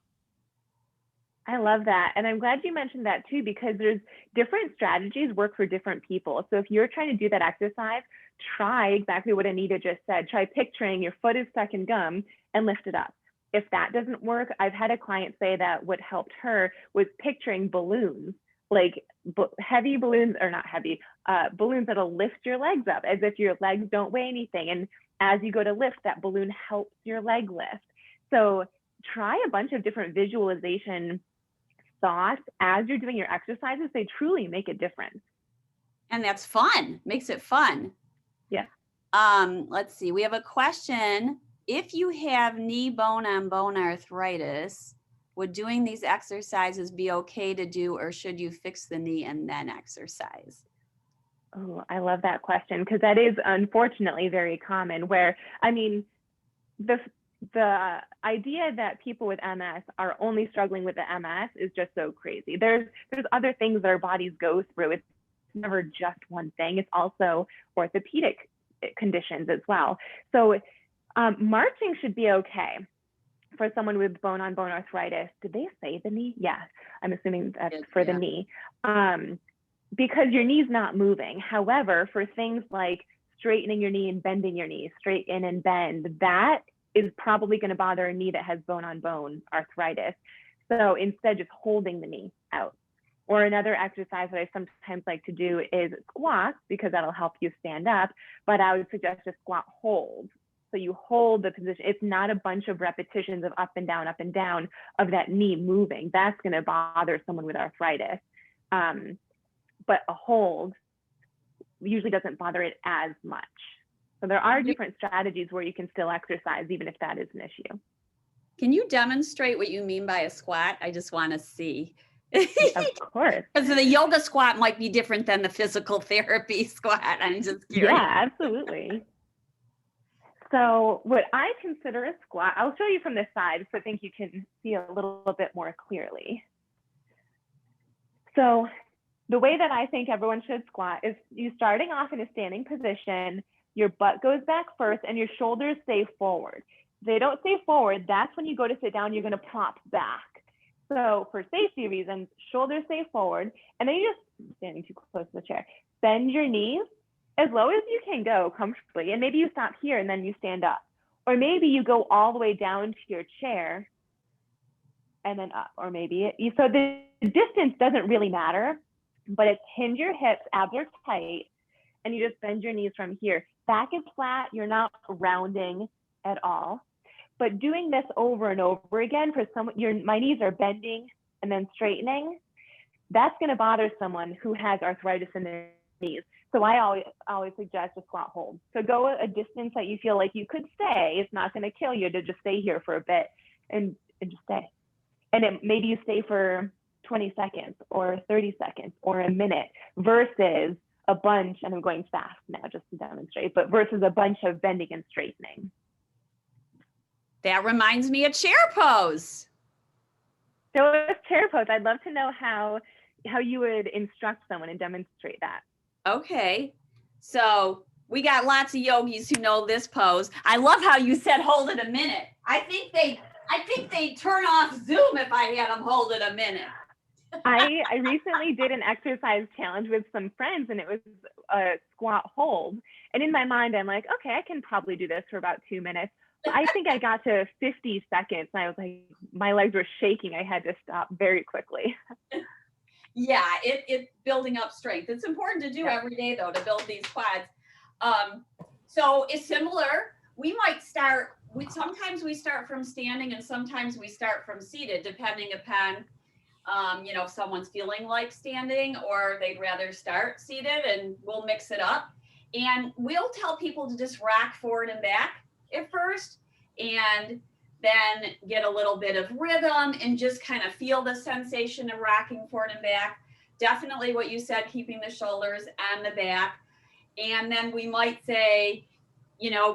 I love that. And I'm glad you mentioned that too, because there's different strategies work for different people. So if you're trying to do that exercise, try exactly what Anita just said. Try picturing your foot is stuck in gum and lift it up. If that doesn't work, I've had a client say that what helped her was picturing balloons, like heavy balloons, or not heavy, balloons that'll lift your legs up as if your legs don't weigh anything. And as you go to lift, that balloon helps your leg lift. So try a bunch of different visualization thoughts as you're doing your exercises. They truly make a difference. And that's fun, makes it fun. Yeah. Let's see, we have a question. If you have knee bone-on-bone arthritis, would doing these exercises be okay to do, or should you fix the knee and then exercise? Oh, I love that question, because that is unfortunately very common, where, I mean, the idea that people with MS are only struggling with the MS is just so crazy. There's other things that our bodies go through. It's never just one thing. It's also orthopedic conditions as well. So marching should be okay for someone with bone-on-bone arthritis. Did they say the knee? Yeah, I'm assuming that's for the knee, because your knee's not moving. However, for things like straightening your knee and bending your knee, straighten and bend, that is probably going to bother a knee that has bone on bone arthritis. So instead, just holding the knee out. Or another exercise that I sometimes like to do is squats, because that'll help you stand up, but I would suggest a squat hold. So you hold the position. It's not a bunch of repetitions of up and down of that knee moving. That's going to bother someone with arthritis. But a hold usually doesn't bother it as much. So there are different strategies where you can still exercise, even if that is an issue. Can you demonstrate what you mean by a squat? I just want to see. Of course. Because the yoga squat might be different than the physical therapy squat. I'm just curious. Yeah, absolutely. So what I consider a squat, I'll show you from this side, so I think you can see a little bit more clearly. So the way that I think everyone should squat is you starting off in a standing position, your butt goes back first and your shoulders stay forward. If they don't stay forward, that's when you go to sit down, you're going to plop back. So for safety reasons, shoulders stay forward, and then you just, standing too close to the chair, bend your knees as low as you can go comfortably. And maybe you stop here and then you stand up. Or maybe you go all the way down to your chair and then up. Or maybe, so the distance doesn't really matter, but it's hinge your hips, abs are tight, and you just bend your knees from here. Back is flat, you're not rounding at all. But doing this over and over again, for some, my knees are bending and then straightening, that's going to bother someone who has arthritis in their knees. So I always suggest a squat hold. So go a distance that you feel like you could stay. It's not going to kill you to just stay here for a bit and just stay. And maybe you stay for 20 seconds or 30 seconds or a minute versus a bunch, and I'm going fast now just to demonstrate, but versus a bunch of bending and straightening. That reminds me of chair pose. So with chair pose, I'd love to know how you would instruct someone and demonstrate that. Okay, so we got lots of yogis who know this pose. I love how you said hold it a minute. I think they turn off Zoom if I had them hold it a minute. I recently did an exercise challenge with some friends, and it was a squat hold. And in my mind, I'm like, okay, I can probably do this for about 2 minutes. I think I got to 50 seconds and I was like, my legs were shaking. I had to stop very quickly. Yeah, it's building up strength. It's important to do every day though, to build these quads. So it's similar. We might start, sometimes we start from standing and sometimes we start from seated, depending upon, if someone's feeling like standing or they'd rather start seated, and we'll mix it up. And we'll tell people to just rock forward and back at first, and then get a little bit of rhythm and just kind of feel the sensation of rocking forward and back. Definitely what you said, keeping the shoulders on the back. And then we might say,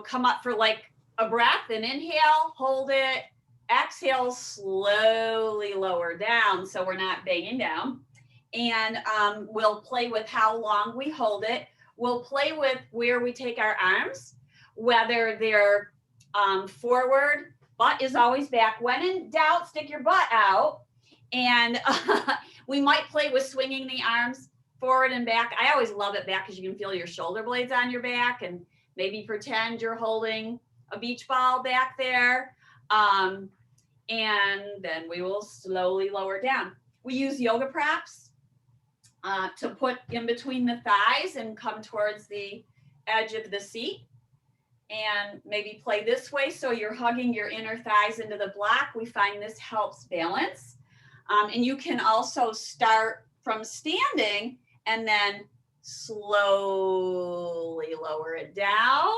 come up for like a breath and inhale, hold it, exhale, slowly lower down so we're not banging down. And we'll play with how long we hold it. We'll play with where we take our arms, whether they're forward, butt is always back. When in doubt, stick your butt out. And we might play with swinging the arms forward and back. I always love it back because you can feel your shoulder blades on your back, and maybe pretend you're holding a beach ball back there. And then we will slowly lower down. We use yoga props to put in between the thighs and come towards the edge of the seat. And maybe play this way so you're hugging your inner thighs into the block. We find this helps balance. And you can also start from standing and then slowly lower it down.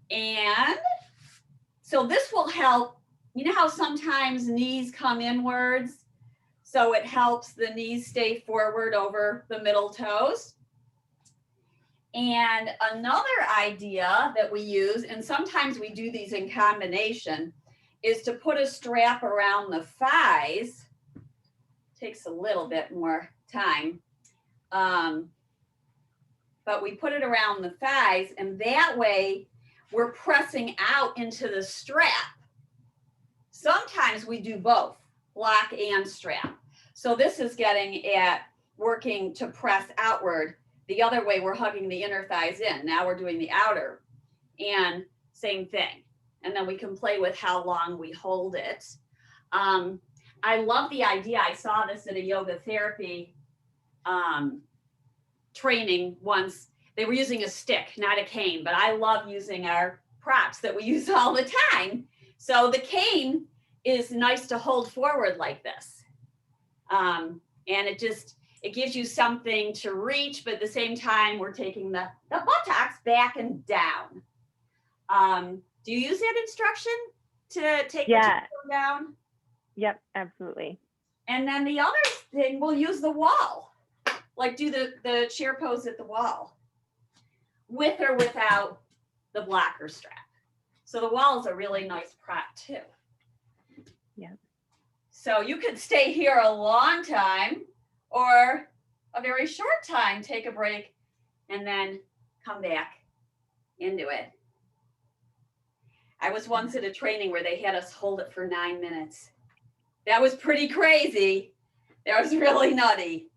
And so this will help. You know how sometimes knees come inwards? So it helps the knees stay forward over the middle toes. And another idea that we use, and sometimes we do these in combination, is to put a strap around the thighs. Takes a little bit more time. But we put it around the thighs, and that way we're pressing out into the strap. Sometimes we do both, block and strap. So this is getting at working to press outward the other way, we're hugging the inner thighs in. Now we're doing the outer, and same thing. And then we can play with how long we hold it. I love the idea. I saw this at a yoga therapy training once. They were using a stick, not a cane, but I love using our props that we use all the time. So the cane is nice to hold forward like this. And it gives you something to reach, but at the same time, we're taking the buttocks back and down. Do you use that instruction to take the toe down? Yep, absolutely. And then the other thing, we'll use the wall. Like do the chair pose at the wall, with or without the blocker strap. So the wall is a really nice prop too. Yeah. So you could stay here a long time or a very short time, take a break, and then come back into it. I was once at a training where they had us hold it for 9 minutes. That was pretty crazy. That was really nutty.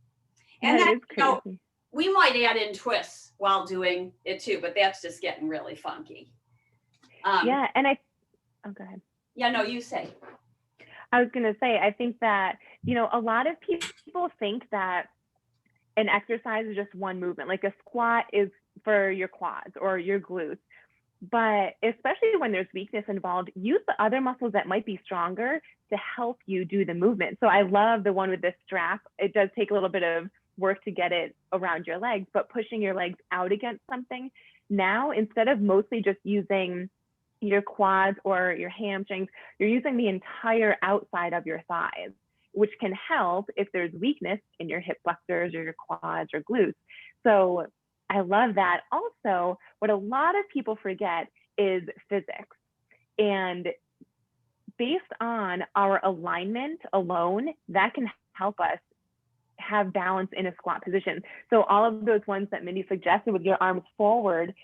And then, you know, we might add in twists while doing it too, but that's just getting really funky. Yeah, and oh, go ahead. Yeah, no, you say. I was going to say, I think that, you know, a lot of people think that an exercise is just one movement, like a squat is for your quads or your glutes. But especially when there's weakness involved, use the other muscles that might be stronger to help you do the movement. So I love the one with the strap. It does take a little bit of work to get it around your legs, but pushing your legs out against something. Now, instead of mostly just using your quads or your hamstrings, you're using the entire outside of your thighs, which can help if there's weakness in your hip flexors or your quads or glutes. So I love that. Also, what a lot of people forget is physics. And based on our alignment alone, that can help us have balance in a squat position. So all of those ones that Mindy suggested with your arms forward,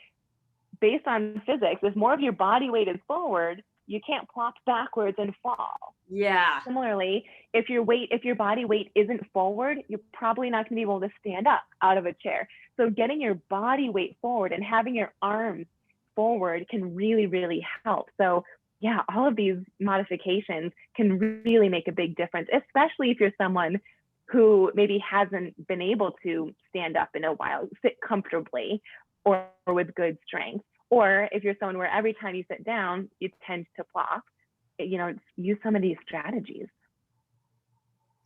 based on physics, if more of your body weight is forward, you can't plop backwards and fall. Yeah. Similarly, if your body weight isn't forward, you're probably not going to be able to stand up out of a chair. So getting your body weight forward and having your arms forward can really, really help. So yeah, all of these modifications can really make a big difference, especially if you're someone who maybe hasn't been able to stand up in a while, sit comfortably or with good strength. Or if you're someone where every time you sit down, you tend to plop, you know, use some of these strategies.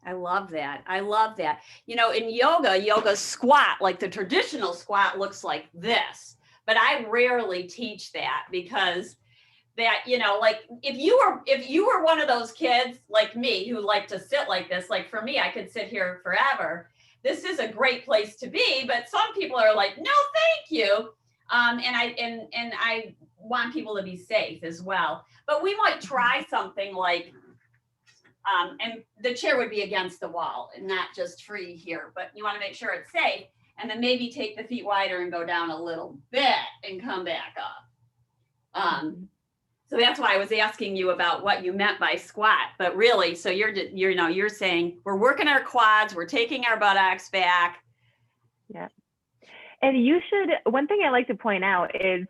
I love that. I love that. You know, in yoga squat, like the traditional squat looks like this, but I rarely teach that because that, you know, like if you were one of those kids like me who like to sit like this, like for me, I could sit here forever. This is a great place to be, but some people are like, no, thank you. And I want people to be safe as well. But we might try something like, and the chair would be against the wall and not just free here, but you want to make sure it's safe. And then maybe take the feet wider and go down a little bit and come back up. So that's why I was asking you about what you meant by squat. But really, so you're saying we're working our quads, we're taking our buttocks back. Yeah. And you should, one thing I like to point out is,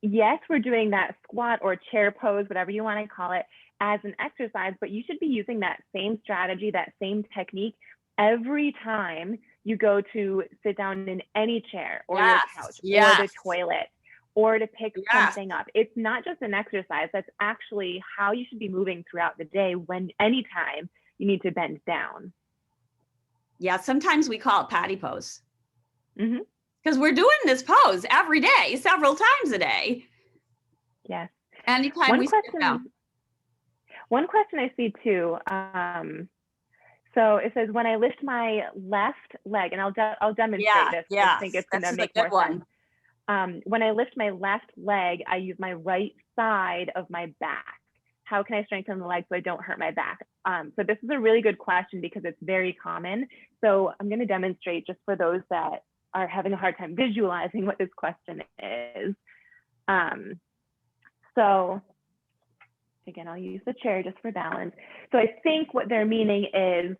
yes, we're doing that squat or chair pose, whatever you want to call it, as an exercise, but you should be using that same strategy, that same technique every time you go to sit down in any chair or your couch or the toilet or to pick something up. It's not just an exercise. That's actually how you should be moving throughout the day anytime you need to bend down. Yeah, sometimes we call it potty pose. Mm-hmm. Because we're doing this pose every day, several times a day. Yes. Anytime we sit down. One question I see too. So it says, when I lift my left leg, and I'll demonstrate this. I think it's going to make more sense. When I lift my left leg, I use my right side of my back. How can I strengthen the leg so I don't hurt my back? So this is a really good question because it's very common. So I'm going to demonstrate just for those that are having a hard time visualizing what this question is. So again, I'll use the chair just for balance. So I think what they're meaning is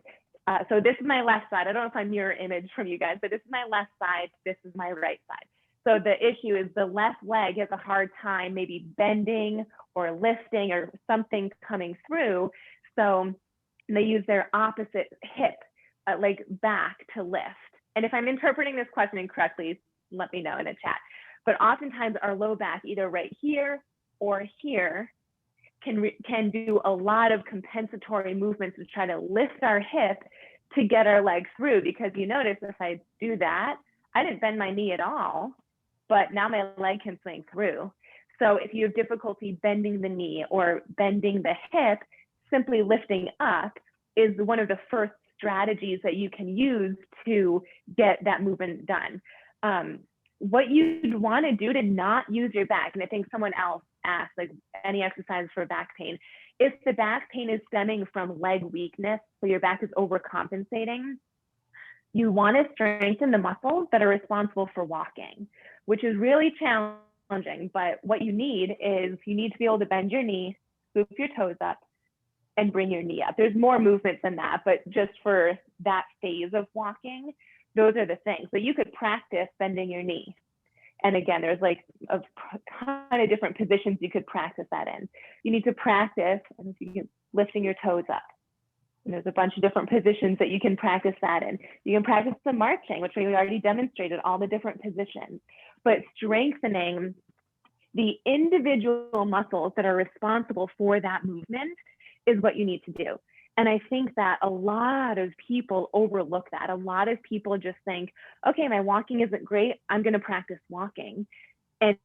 So this is my left side. I don't know if I'm mirror image from you guys, but this is my left side. This is my right side. So the issue is the left leg has a hard time maybe bending or lifting or something coming through. So they use their opposite hip, like back to lift. And if I'm interpreting this question incorrectly, let me know in the chat. But oftentimes our low back, either right here or here, can do a lot of compensatory movements to try to lift our hip to get our leg through. Because you notice if I do that, I didn't bend my knee at all, but now my leg can swing through. So if you have difficulty bending the knee or bending the hip, simply lifting up is one of the first strategies that you can use to get that movement done. What you'd want to do to not use your back, and I think someone else asked, like any exercise for back pain, if the back pain is stemming from leg weakness, so your back is overcompensating, you want to strengthen the muscles that are responsible for walking, which is really challenging. But what you need is you need to be able to bend your knee, scoop your toes up, and bring your knee up. There's more movements than that, but just for that phase of walking, those are the things. So you could practice bending your knee. And again, there's like a ton of different positions you could practice that in. You need to practice and you can lifting your toes up. And there's a bunch of different positions that you can practice that in. You can practice the marching, which we already demonstrated all the different positions, but strengthening the individual muscles that are responsible for that movement is what you need to do. And I think that a lot of people overlook that. A lot of people just think, okay, my walking isn't great, I'm going to practice walking. And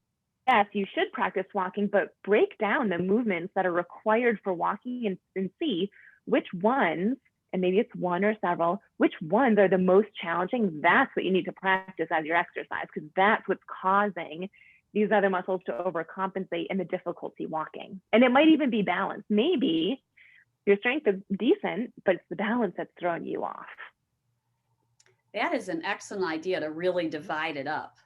yes, you should practice walking, but break down the movements that are required for walking and see which ones, and maybe it's one or several, which ones are the most challenging. That's what you need to practice as your exercise, because that's what's causing these other muscles to overcompensate in the difficulty walking. And it might even be balance. Maybe your strength is decent, but it's the balance that's throwing you off. That is an excellent idea to really divide it up.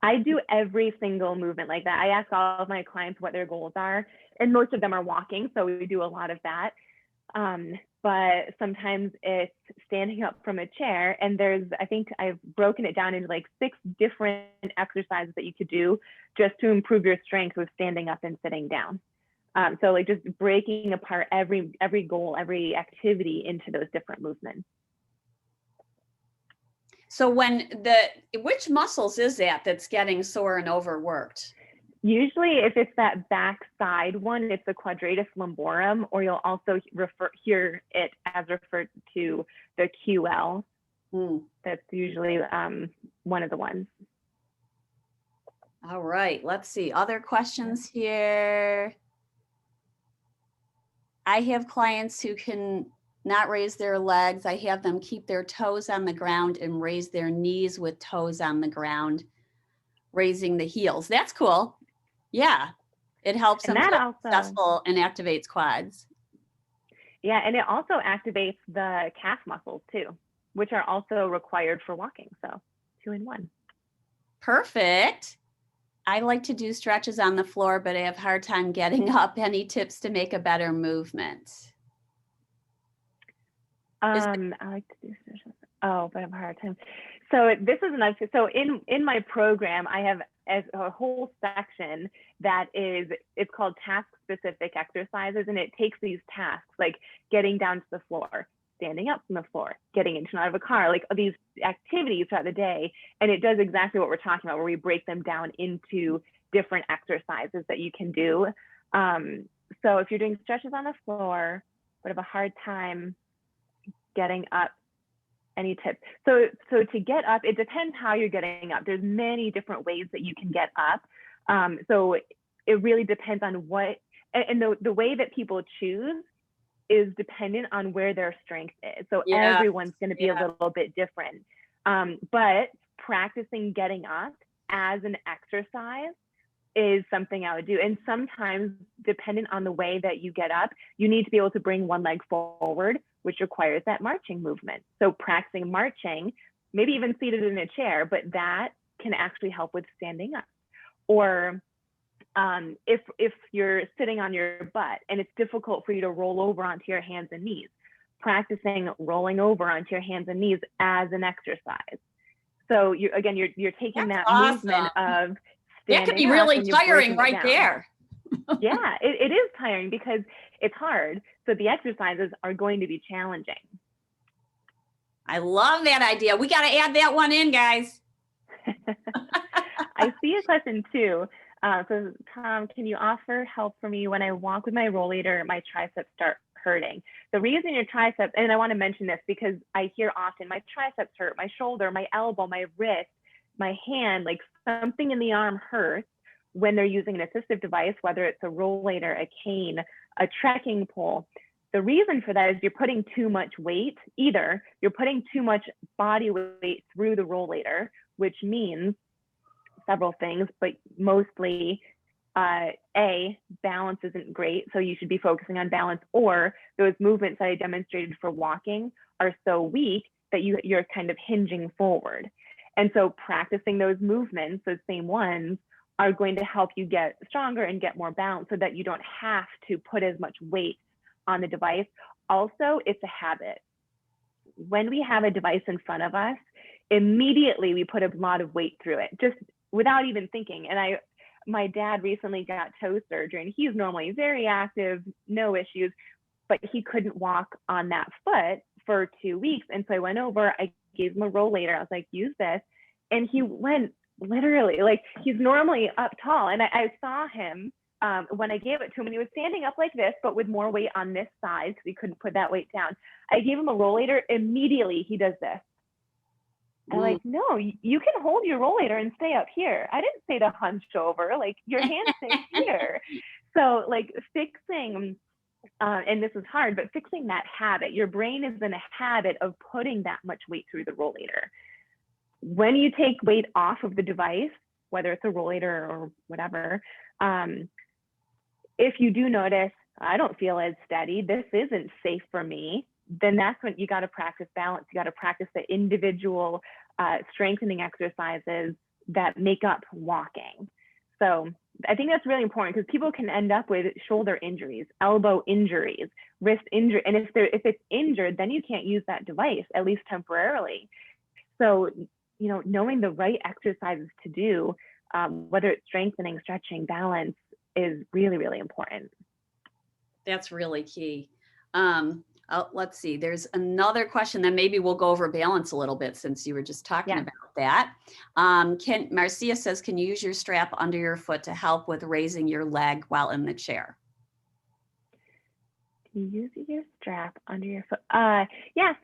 I do every single movement like that. I ask all of my clients what their goals are, and most of them are walking, so we do a lot of that. But sometimes it's standing up from a chair, and I think I've broken it down into like 6 different exercises that you could do just to improve your strength with standing up and sitting down. So like just breaking apart every goal, every activity into those different movements. So which muscles is that that's getting sore and overworked? Usually if it's that back side one, it's the quadratus lumborum, or you'll also hear it as referred to the QL. That's usually one of the ones. All right, let's see. Other questions here. I have clients who can not raise their legs. I have them keep their toes on the ground and raise their knees with toes on the ground, raising the heels. That's cool. Yeah, it helps them feel successful and activates quads. Yeah, and it also activates the calf muscles too, which are also required for walking. So 2 in 1. Perfect. I like to do stretches on the floor, but I have a hard time getting up. Any tips to make a better movement? I like to do stretches. Oh, but I have a hard time. So this is another. So in my program, I have a whole section that it's called task specific exercises, and it takes these tasks like getting down to the floor, standing up from the floor, getting into and out of a car, like these activities throughout the day. And it does exactly what we're talking about, where we break them down into different exercises that you can do. So if you're doing stretches on the floor, but have a hard time getting up, any tips? So to get up, it depends how you're getting up. There's many different ways that you can get up. So it really depends on what, and the way that people choose is dependent on where their strength is. So everyone's going to be a little bit different. But practicing getting up as an exercise is something I would do. And sometimes, depending on the way that you get up, you need to be able to bring one leg forward, which requires that marching movement. So practicing marching, maybe even seated in a chair, but that can actually help with standing up. Or if you're sitting on your butt and it's difficult for you to roll over onto your hands and knees, practicing rolling over onto your hands and knees as an exercise. So you're taking that movement of that could be standing up really and you're tiring breaking it right down. there. Yeah, it is tiring because it's hard. So the exercises are going to be challenging. I love that idea. We got to add that one in, guys. I see a question too. So Tom, can you offer help for me when I walk with my rollator, my triceps start hurting? The reason your triceps, and I want to mention this because I hear often my triceps hurt, my shoulder, my elbow, my wrist, my hand, like something in the arm hurts when they're using an assistive device, whether it's a rollator, a cane, a trekking pole. The reason for that is you're putting too much weight. Either you're putting too much body weight through the rollator, which means several things, but mostly balance isn't great. So you should be focusing on balance, or those movements that I demonstrated for walking are so weak that you're kind of hinging forward. And so practicing those movements, those same ones, are going to help you get stronger and get more balance so that you don't have to put as much weight on the device. Also, it's a habit. When we have a device in front of us, immediately we put a lot of weight through it, just without even thinking. And my dad recently got toe surgery, and he's normally very active, no issues, but he couldn't walk on that foot for 2 weeks. And so I went over, I gave him a rollator. I was like, use this. And he went literally, like, he's normally up tall. And I saw him when I gave it to him, and he was standing up like this, but with more weight on this side because he couldn't put that weight down. I gave him a rollator. Immediately, he does this. I'm like, no, you can hold your rollator and stay up here. I didn't say to hunch over, like your hand stays here. So like fixing, and this is hard, but fixing that habit, your brain is in a habit of putting that much weight through the rollator. When you take weight off of the device, whether it's a rollator or whatever, if you do notice, I don't feel as steady, this isn't safe for me, then that's when you got to practice balance. You got to practice the individual strengthening exercises that make up walking. So I think that's really important because people can end up with shoulder injuries, elbow injuries, wrist injury. And if it's injured, then you can't use that device, at least temporarily. So, you know, knowing the right exercises to do, whether it's strengthening, stretching, balance, is really, really important. That's really key. Let's see, there's another question, then maybe we'll go over balance a little bit since you were just talking about that. Marcia says, can you use your strap under your foot to help with raising your leg while in the chair? Use your strap under your foot. Yes,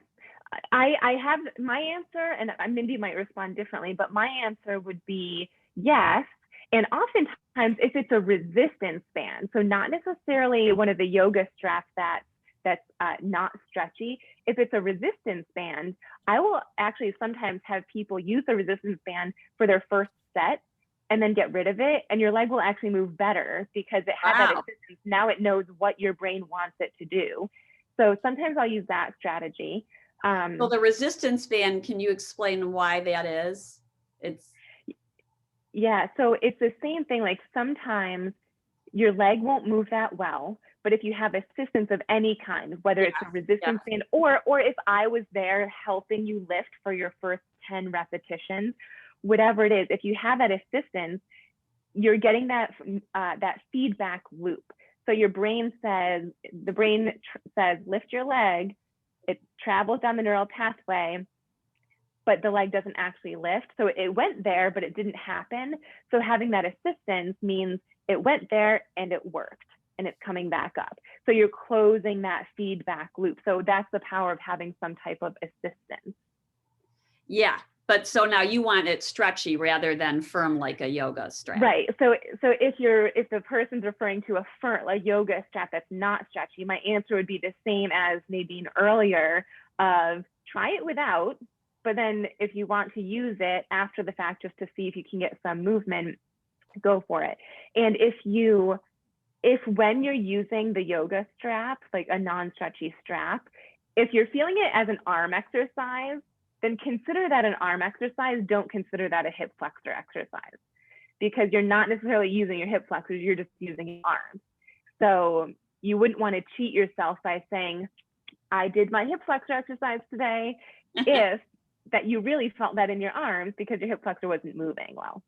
I have my answer, and Mindy might respond differently, but my answer would be yes. And oftentimes, if it's a resistance band, so not necessarily one of the yoga straps that's not stretchy, if it's a resistance band, I will actually sometimes have people use the resistance band for their first set and then get rid of it, and your leg will actually move better because it had that assistance. Now it knows what your brain wants it to do. So sometimes I'll use that strategy. So the resistance band, can you explain why that is? Yeah, so it's the same thing. Like sometimes your leg won't move that well, but if you have assistance of any kind, whether it's a resistance band or if I was there helping you lift for your first 10 repetitions, whatever it is, if you have that assistance, you're getting that feedback loop. So your brain says, lift your leg, it travels down the neural pathway, but the leg doesn't actually lift. So it went there, but it didn't happen. So having that assistance means it went there and it worked and it's coming back up. So you're closing that feedback loop. So that's the power of having some type of assistance. Yeah, but so now you want it stretchy rather than firm like a yoga strap. Right. So if the person's referring to a yoga strap that's not stretchy, my answer would be the same as Nadine earlier of try it without, but then if you want to use it after the fact just to see if you can get some movement, go for it. And if when you're using the yoga strap, like a non-stretchy strap, if you're feeling it as an arm exercise, then consider that an arm exercise. Don't consider that a hip flexor exercise because you're not necessarily using your hip flexors, you're just using your arms. So you wouldn't want to cheat yourself by saying, I did my hip flexor exercise today, if that you really felt that in your arms because your hip flexor wasn't moving well.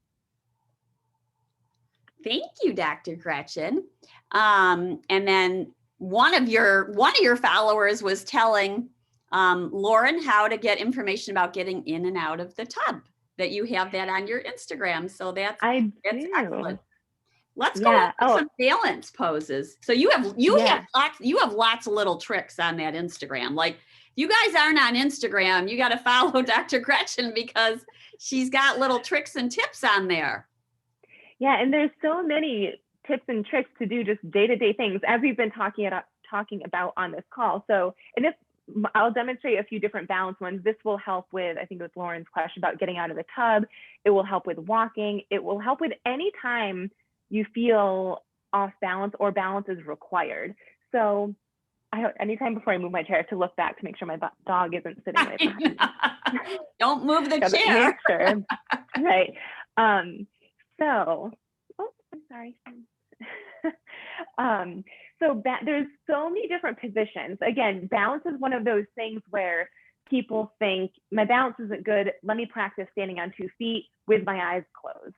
Thank you, Dr. Gretchen. And then one of your followers was telling Lauren how to get information about getting in and out of the tub. That you have that on your Instagram, so that's excellent. Let's go over some balance poses. So you have lots of little tricks on that Instagram. Like, you guys aren't on Instagram, you got to follow Dr. Gretchen because she's got little tricks and tips on there. Yeah, and there's so many tips and tricks to do just day-to-day things, as we've been talking about on this call. So, and I'll demonstrate a few different balance ones. This will help with, I think it was Lauren's question about getting out of the tub. It will help with walking. It will help with any time you feel off balance or balance is required. So anytime before I move my chair, to look back to make sure my dog isn't sitting right behind me. Don't move the chair. Make sure. Right. So, I'm sorry. So there's so many different positions. Again, balance is one of those things where people think, my balance isn't good, let me practice standing on 2 feet with my eyes closed.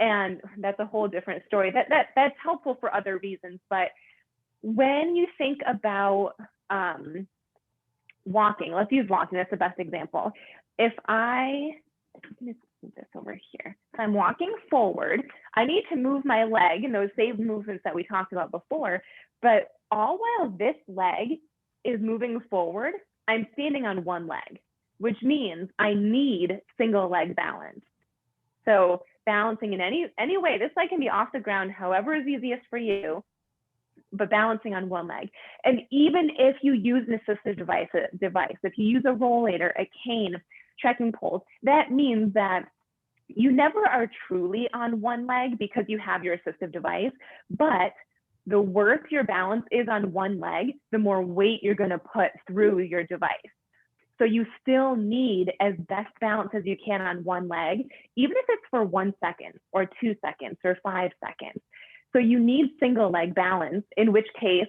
And that's a whole different story. That's helpful for other reasons. But when you think about walking, let's use walking, that's the best example. If I'm gonna move this over here. If I'm walking forward, I need to move my leg and those same movements that we talked about before, but all while this leg is moving forward, I'm standing on one leg, which means I need single leg balance. So balancing in any way, this leg can be off the ground, however is easiest for you, but balancing on one leg. And even if you use an assistive device, if you use a rollator, a cane, trekking poles, that means that you never are truly on one leg because you have your assistive device, but the worse your balance is on one leg, the more weight you're going to put through your device. So you still need as best balance as you can on one leg, even if it's for 1 second or 2 seconds or 5 seconds. So you need single leg balance, in which case,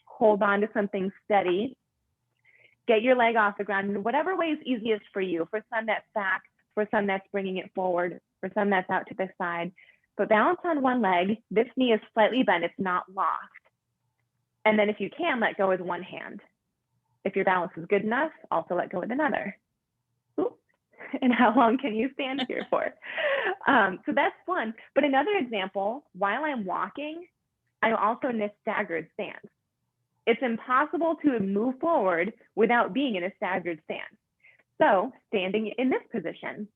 hold on to something steady, get your leg off the ground in whatever way is easiest for you. For some that's back, for some that's bringing it forward, for some that's out to the side. But balance on one leg, this knee is slightly bent, it's not locked. And then if you can, let go with one hand. If your balance is good enough, also let go with another. Ooh. And how long can you stand here for? So that's one. But another example, while I'm walking, I'm also in a staggered stance. It's impossible to move forward without being in a staggered stance. So standing in this position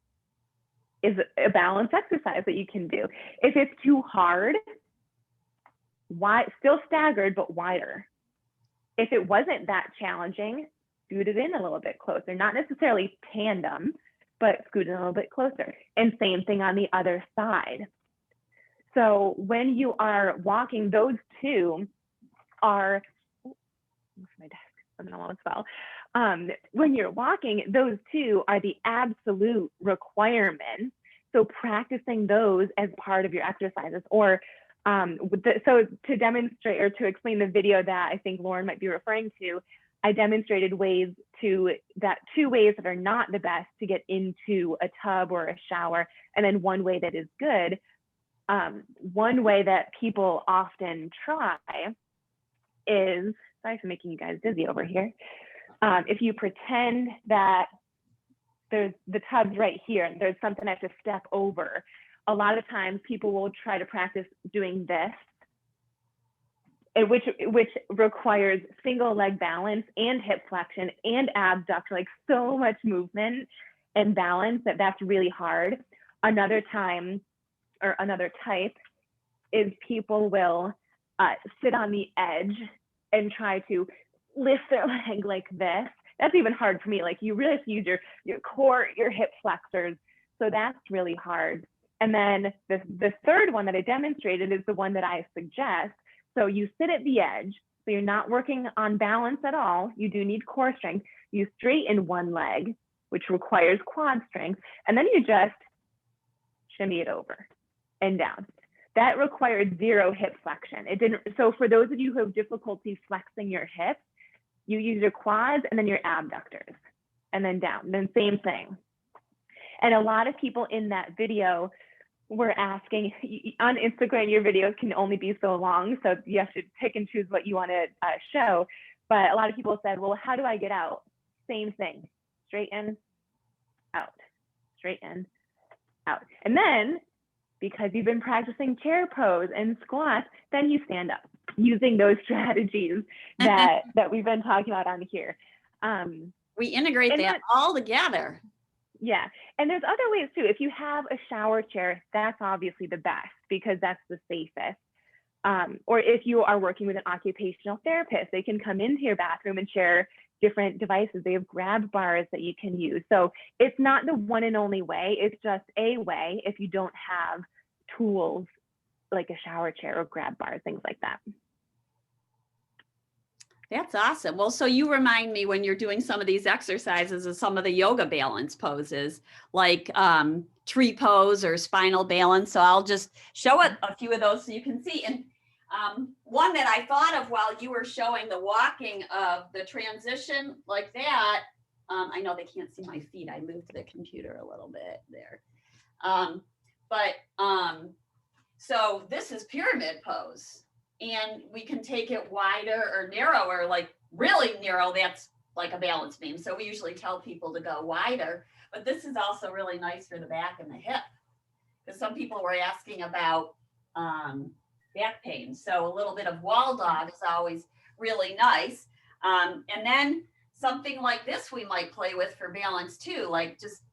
is a balance exercise that you can do. If it's too hard, still staggered, but wider. If it wasn't that challenging, scoot it in a little bit closer, not necessarily tandem, but scoot it a little bit closer. And same thing on the other side. So when you are walking, those two are, my desk, I'm not as well. When you're walking, those two are the absolute requirements. So practicing those as part of your exercises, or so to demonstrate or to explain the video that I think Lauren might be referring to, I demonstrated two ways that are not the best to get into a tub or a shower, and then one way that is good. One way that people often try is, sorry for making you guys dizzy over here. If you pretend that the tub's right here and there's something I have to step over, a lot of times people will try to practice doing this, which requires single leg balance and hip flexion and abductor, like so much movement and balance that's really hard. Another time, or another type, is people will sit on the edge and try to lift their leg like this. That's even hard for me. Like, you really have to use your core, your hip flexors. So that's really hard. And then the third one that I demonstrated is the one that I suggest. So you sit at the edge, so you're not working on balance at all. You do need core strength. You straighten one leg, which requires quad strength, and then you just shimmy it over and down. That required 0 hip flexion. It didn't. So for those of you who have difficulty flexing your hips, You use your quads and then your abductors, and then down, then same thing. And a lot of people in that video were asking, on Instagram, your videos can only be so long, so you have to pick and choose what you want to show. But a lot of people said, well, how do I get out? Same thing, straight in, out, straight in, out. And then, because you've been practicing chair pose and squats, then you stand up using those strategies that we've been talking about on here. We integrate that all together. Yeah, and there's other ways too. If you have a shower chair, that's obviously the best because that's the safest. Or if you are working with an occupational therapist, they can come into your bathroom and share different devices. They have grab bars that you can use. So it's not the one and only way. It's just a way if you don't have tools like a shower chair or grab bars, things like that. That's awesome. Well, so you remind me when you're doing some of these exercises of some of the yoga balance poses, like tree pose or spinal balance. So I'll just show it a few of those so you can see. And one that I thought of while you were showing the walking of the transition like that. I know they can't see my feet. I moved the computer a little bit there. So this is pyramid pose. And we can take it wider or narrower, like really narrow, that's like a balance beam. So we usually tell people to go wider, but this is also really nice for the back and the hip. Because some people were asking about back pain. So a little bit of wall dog is always really nice. And then something like this we might play with for balance too, like just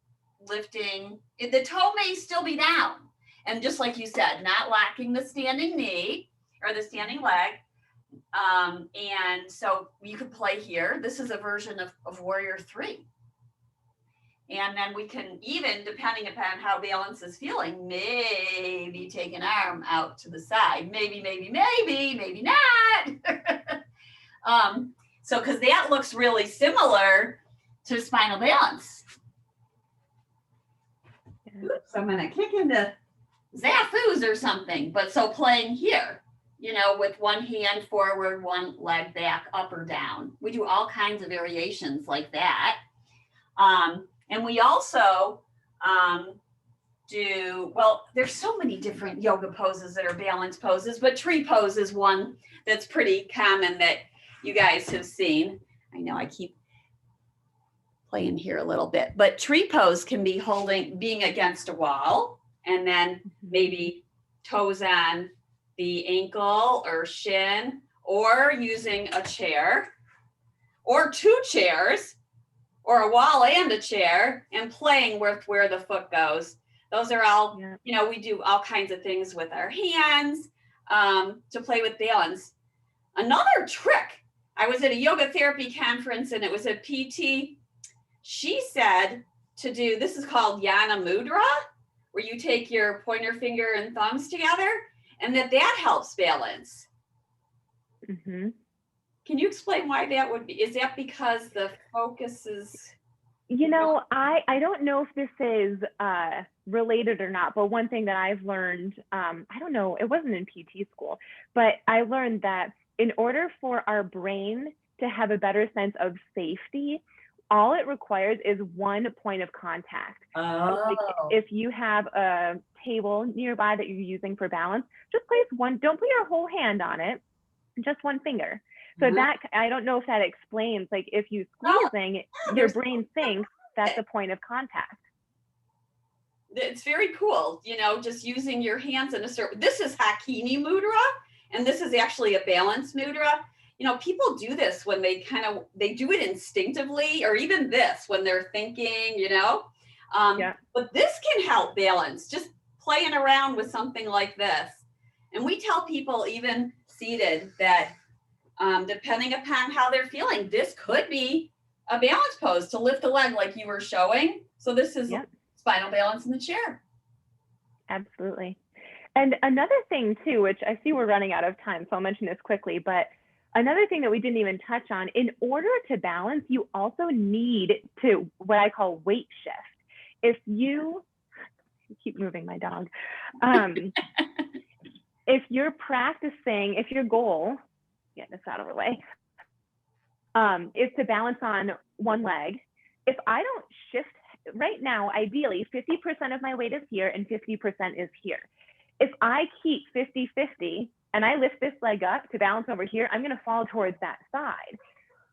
lifting, the toe may still be down. And just like you said, not locking the standing knee or the standing leg. And so you could play here. This is a version of Warrior 3. And then we can even, depending upon how balance is feeling, maybe take an arm out to the side. Maybe not. So, because that looks really similar to spinal balance. Oops, I'm gonna kick into Zafoos or something. But so playing here, you know, with one hand forward, one leg back, up or down. We do all kinds of variations like that. And we also there's so many different yoga poses that are balance poses, but tree pose is one that's pretty common that you guys have seen. I know I keep playing here a little bit, but tree pose can be being against a wall and then maybe toes on the ankle or shin, or using a chair or two chairs or a wall and a chair and playing with where the foot goes. Those are all, you know, we do all kinds of things with our hands to play with balance. Another trick, I was at a yoga therapy conference and it was a PT. She said to do, this is called Yana Mudra, where you take your pointer finger and thumbs together. And that helps balance. Mm-hmm. Can you explain why that would be? Is that because the focus is? You know, I don't know if this is related or not, but one thing that I've learned, I don't know, it wasn't in PT school, but I learned that in order for our brain to have a better sense of safety, all it requires is one point of contact. Like if you have a table nearby that you're using for balance, just place one, don't put your whole hand on it, just one finger. So that, I don't know if that explains, like if you squeezing, your brain thinks that's a point of contact. It's very cool, you know, just using your hands in a certain, this is Hakini Mudra, and this is actually a balance mudra. You know, people do this when they do it instinctively, or even this when they're thinking, you know, but this can help balance, just playing around with something like this. And we tell people even seated that depending upon how they're feeling, this could be a balance pose to lift the leg like you were showing. So this is spinal balance in the chair. Absolutely. And another thing too, which I see we're running out of time, so I'll mention this quickly, but another thing that we didn't even touch on, in order to balance, you also need to, what I call weight shift. If you keep moving my dog, if you're practicing, if your goal, get this out of the way. is to balance on one leg. If I don't shift right now, ideally 50% of my weight is here and 50% is here. If I keep 50-50 and I lift this leg up to balance over here, I'm going to fall towards that side.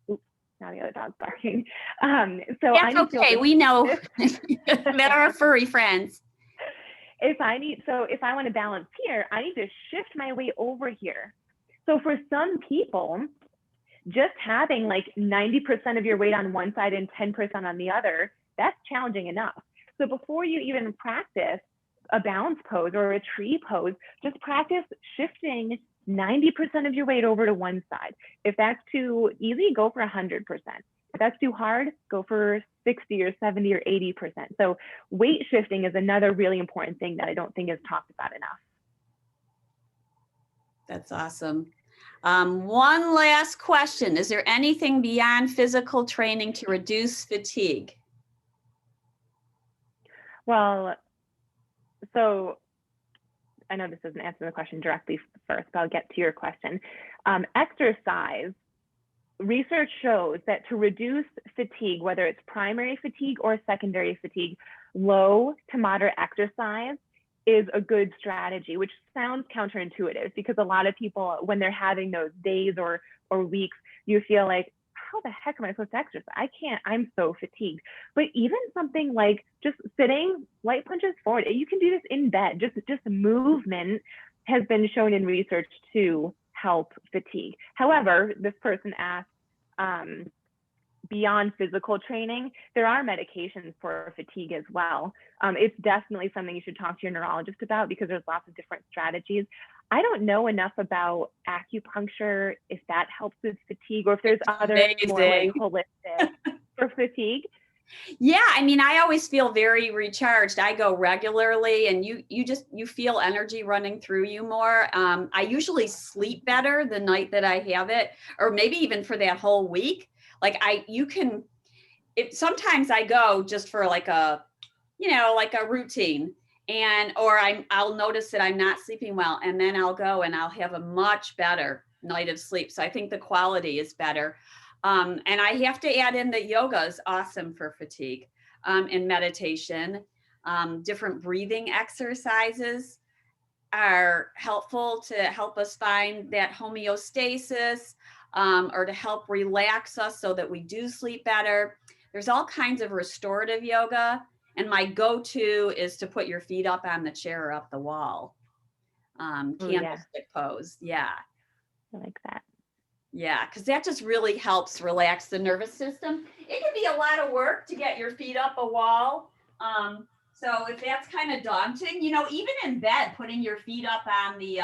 Oops, now the other dog's barking. So That's okay. We know. They're our furry friends. If I want to balance here, I need to shift my weight over here. So for some people, just having like 90% of your weight on one side and 10% on the other, that's challenging enough. So before you even practice a balance pose or a tree pose, just practice shifting 90% of your weight over to one side. If that's too easy, go for 100%. If that's too hard, go for 60 or 70 or 80%. So weight shifting is another really important thing that I don't think is talked about enough. That's awesome. One last question. Is there anything beyond physical training to reduce fatigue? Well, so I know this doesn't answer the question directly first, but I'll get to your question. Exercise, research shows that to reduce fatigue, whether it's primary fatigue or secondary fatigue, low to moderate exercise is a good strategy, which sounds counterintuitive because a lot of people, when they're having those days or weeks, you feel like, how the heck am I supposed to exercise? I can't, I'm so fatigued. But even something like just sitting, light punches forward, you can do this in bed. Just movement has been shown in research to help fatigue. However, this person asked, beyond physical training, there are medications for fatigue as well. It's definitely something you should talk to your neurologist about because there's lots of different strategies. I don't know enough about acupuncture, if that helps with fatigue, or if there's other more like holistic for fatigue. Yeah, I mean, I always feel very recharged. I go regularly and you feel energy running through you more. I usually sleep better the night that I have it, or maybe even for that whole week. Like sometimes I go just for like a routine or I'll notice that I'm not sleeping well and then I'll go and I'll have a much better night of sleep. So I think the quality is better. And I have to add in that yoga is awesome for fatigue and meditation. Different breathing exercises are helpful to help us find that homeostasis or to help relax us so that we do sleep better. There's all kinds of restorative yoga. And my go-to is to put your feet up on the chair or up the wall. Candlestick pose. Yeah. I like that. Yeah, because that just really helps relax the nervous system. It can be a lot of work to get your feet up a wall. So if that's kind of daunting, even in bed, putting your feet up on the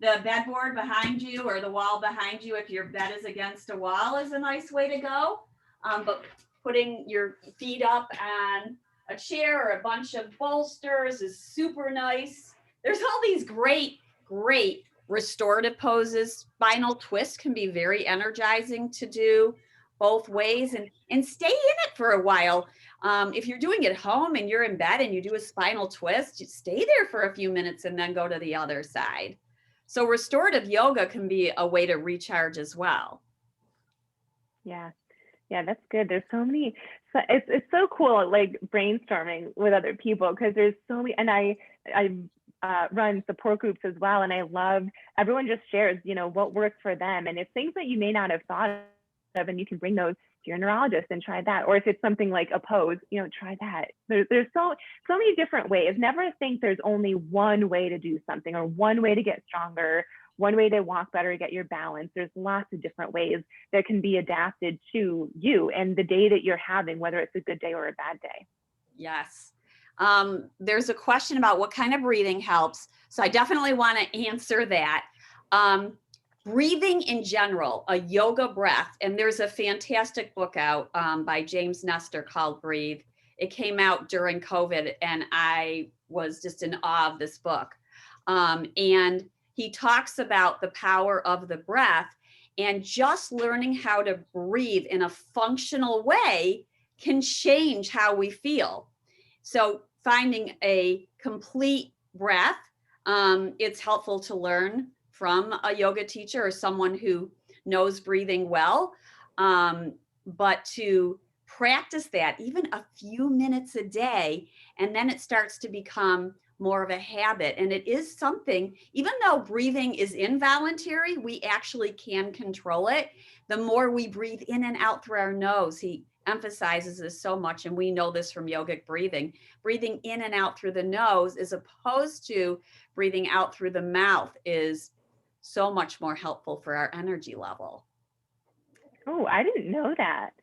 bedboard behind you or the wall behind you, if your bed is against a wall, is a nice way to go. But putting your feet up on a chair or a bunch of bolsters is super nice. There's all these great restorative poses. Spinal twist can be very energizing to do both ways and stay in it for a while. If you're doing it at home and you're in bed and you do a spinal twist, you stay there for a few minutes and then go to the other side. So restorative yoga can be a way to recharge as well. Yeah, that's good. There's so many, it's so cool, like brainstorming with other people because there's so many, and I run support groups as well. And I love, everyone just shares, what works for them. And it's things that you may not have thought of, and you can bring those to your neurologist and try that. Or if it's something like a pose, try that. There's so many different ways. Never think there's only one way to do something or one way to get stronger, one way to walk better, get your balance. There's lots of different ways that can be adapted to you and the day that you're having, whether it's a good day or a bad day. Yes. There's a question about what kind of breathing helps. So I definitely want to answer that. Breathing in general, a yoga breath, and there's a fantastic book out by James Nestor called Breathe. It came out during COVID and I was just in awe of this book. And he talks about the power of the breath, and just learning how to breathe in a functional way can change how we feel. So finding a complete breath, it's helpful to learn from a yoga teacher or someone who nose breathing well. But to practice that even a few minutes a day, and then it starts to become more of a habit. And it is something, even though breathing is involuntary, we actually can control it. The more we breathe in and out through our nose, he emphasizes this so much, and we know this from yogic breathing. Breathing in and out through the nose as opposed to breathing out through the mouth is so much more helpful for our energy level. Oh, I didn't know that.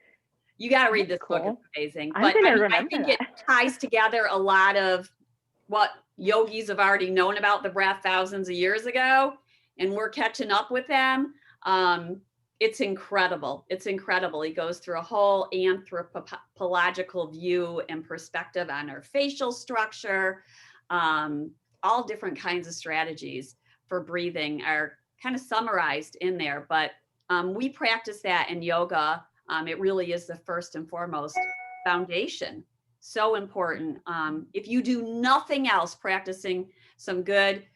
You got to read That's this book. cool. It's amazing. I'm But gonna I mean, I remember think that. it ties together a lot of what yogis have already known about the breath thousands of years ago, and we're catching up with them. It's incredible. It's incredible. He goes through a whole anthropological view and perspective on our facial structure. All different kinds of strategies for breathing are kind of summarized in there, but we practice that in yoga. It really is the first and foremost foundation. So important. If you do nothing else, practicing some good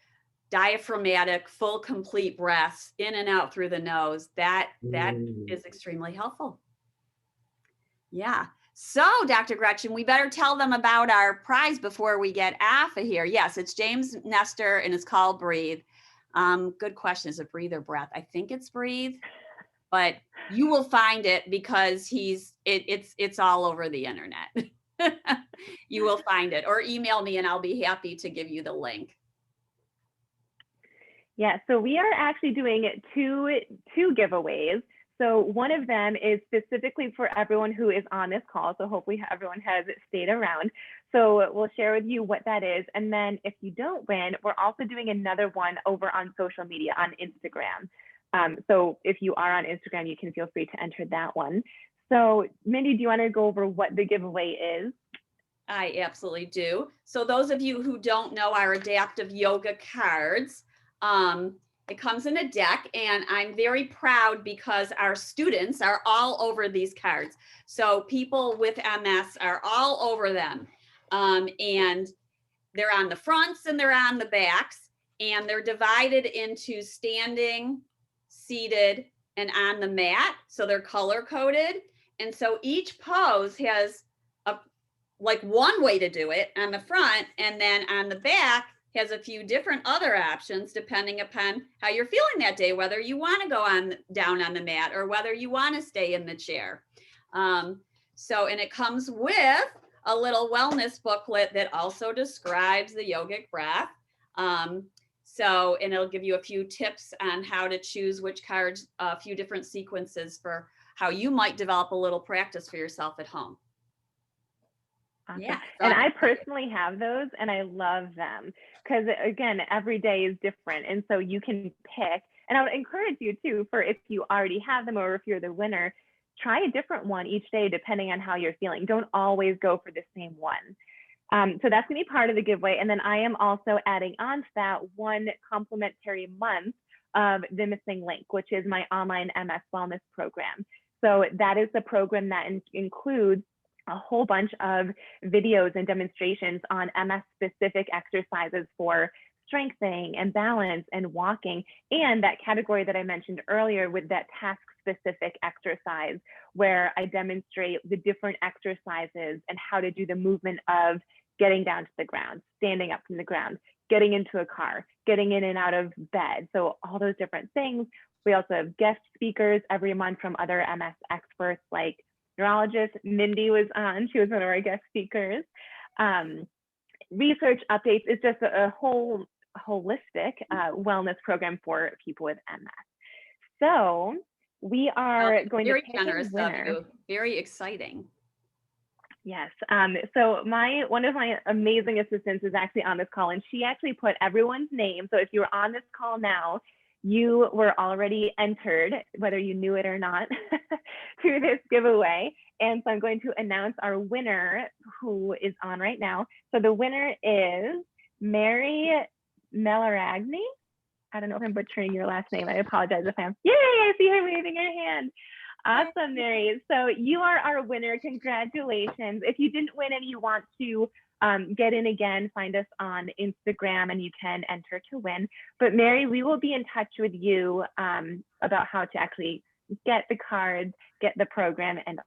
diaphragmatic, full, complete breaths in and out through the nose, that is extremely helpful. Yeah. So, Dr. Gretchen, we better tell them about our prize before we get off of here. Yes, it's James Nestor, and it's called Breathe. Good question. Is it breathe or breath? I think it's breathe, but you will find it because it's all over the internet. You will find it, or email me and I'll be happy to give you the link. Yeah, so we are actually doing two giveaways. So one of them is specifically for everyone who is on this call. So hopefully everyone has stayed around. So we'll share with you what that is. And then if you don't win, we're also doing another one over on social media on Instagram. So if you are on Instagram, you can feel free to enter that one. So Mindy, do you want to go over what the giveaway is? I absolutely do. So those of you who don't know our adaptive yoga cards, it comes in a deck, and I'm very proud because our students are all over these cards. So people with MS are all over them. And they're on the fronts and they're on the backs, and they're divided into standing, seated, and on the mat. So they're color coded. And so each pose has like one way to do it on the front, and then on the back has a few different other options depending upon how you're feeling that day, whether you want to go down on the mat or whether you want to stay in the chair. And it comes with a little wellness booklet that also describes the yogic breath. And it'll give you a few tips on how to choose which cards, a few different sequences for how you might develop a little practice for yourself at home. Awesome. Yeah. And I personally have those, and I love them because, again, every day is different. And so you can pick, and I would encourage you too, for if you already have them or if you're the winner, try a different one each day depending on how you're feeling. Don't always go for the same one. So that's going to be part of the giveaway. And then I am also adding on to that one complimentary month of the MSing link, which is my online MS wellness program. So that is the program that includes a whole bunch of videos and demonstrations on MS specific exercises for strengthening and balance and walking, and that category that I mentioned earlier with that task specific exercise where I demonstrate the different exercises and how to do the movement of getting down to the ground, standing up from the ground, getting into a car, getting in and out of bed. So all those different things. We also have guest speakers every month from other MS experts like neurologist. Mindy was on, she was one of our guest speakers. Research updates is just a whole holistic wellness program for people with MS. So we are going to pick a winner. Very exciting. Yes. So one of my amazing assistants is actually on this call, and she actually put everyone's name. So if you're on this call now, you were already entered, whether you knew it or not, to this giveaway. And so I'm going to announce our winner, who is on right now. So the winner is Mary Melaragni. I don't know if I'm butchering your last name. I apologize if I am. Yay, I see her waving her hand. Awesome, Mary. So you are our winner. Congratulations. If you didn't win and you want to get in again, find us on Instagram, and you can enter to win. But Mary, we will be in touch with you about how to actually get the cards, get the program, and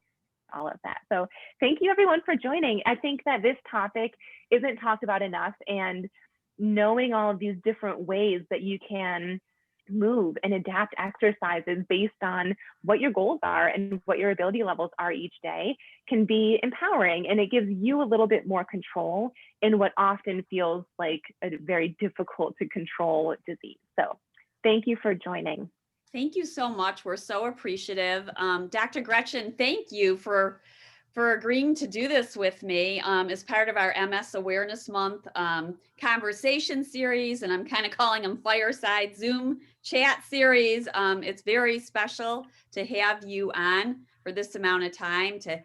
all of that. So thank you everyone for joining. I think that this topic isn't talked about enough, and knowing all of these different ways that you can move and adapt exercises based on what your goals are and what your ability levels are each day can be empowering, and it gives you a little bit more control in what often feels like a very difficult to control disease. So thank you for joining. Thank you so much. We're so appreciative. Dr. Gretchen, thank you for agreeing to do this with me as part of our MS Awareness Month conversation series, and I'm kind of calling them Fireside Zoom chat series. It's very special to have you on for this amount of time to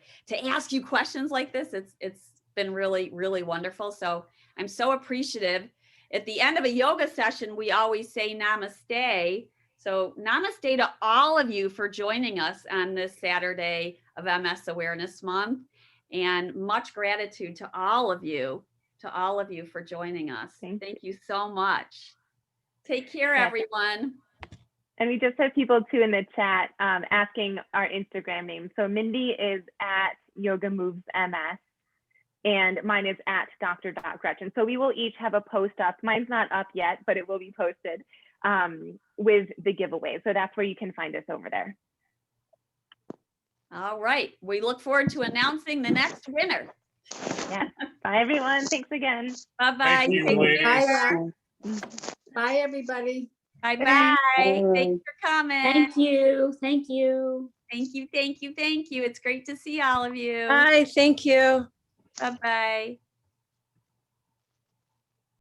ask you questions like this. It's been really, really wonderful. So I'm so appreciative. At the end of a yoga session, we always say namaste. So namaste to all of you for joining us on this Saturday of MS Awareness Month, and much gratitude to all of you for joining us. Thank you so much. Take care, everyone. And we just have people too in the chat asking our Instagram name. So Mindy is at Yoga Moves MS, and mine is at Dr.Gretchen. So we will each have a post up. Mine's not up yet, but it will be posted with the giveaway. So that's where you can find us over there. All right. We look forward to announcing the next winner. Yeah. Bye, everyone. Thanks again. Bye-bye. Bye, everybody. Bye-bye. Thanks for coming. Thank you. Thank you. Thank you. Thank you. Thank you. It's great to see all of you. Bye. Thank you. Bye-bye.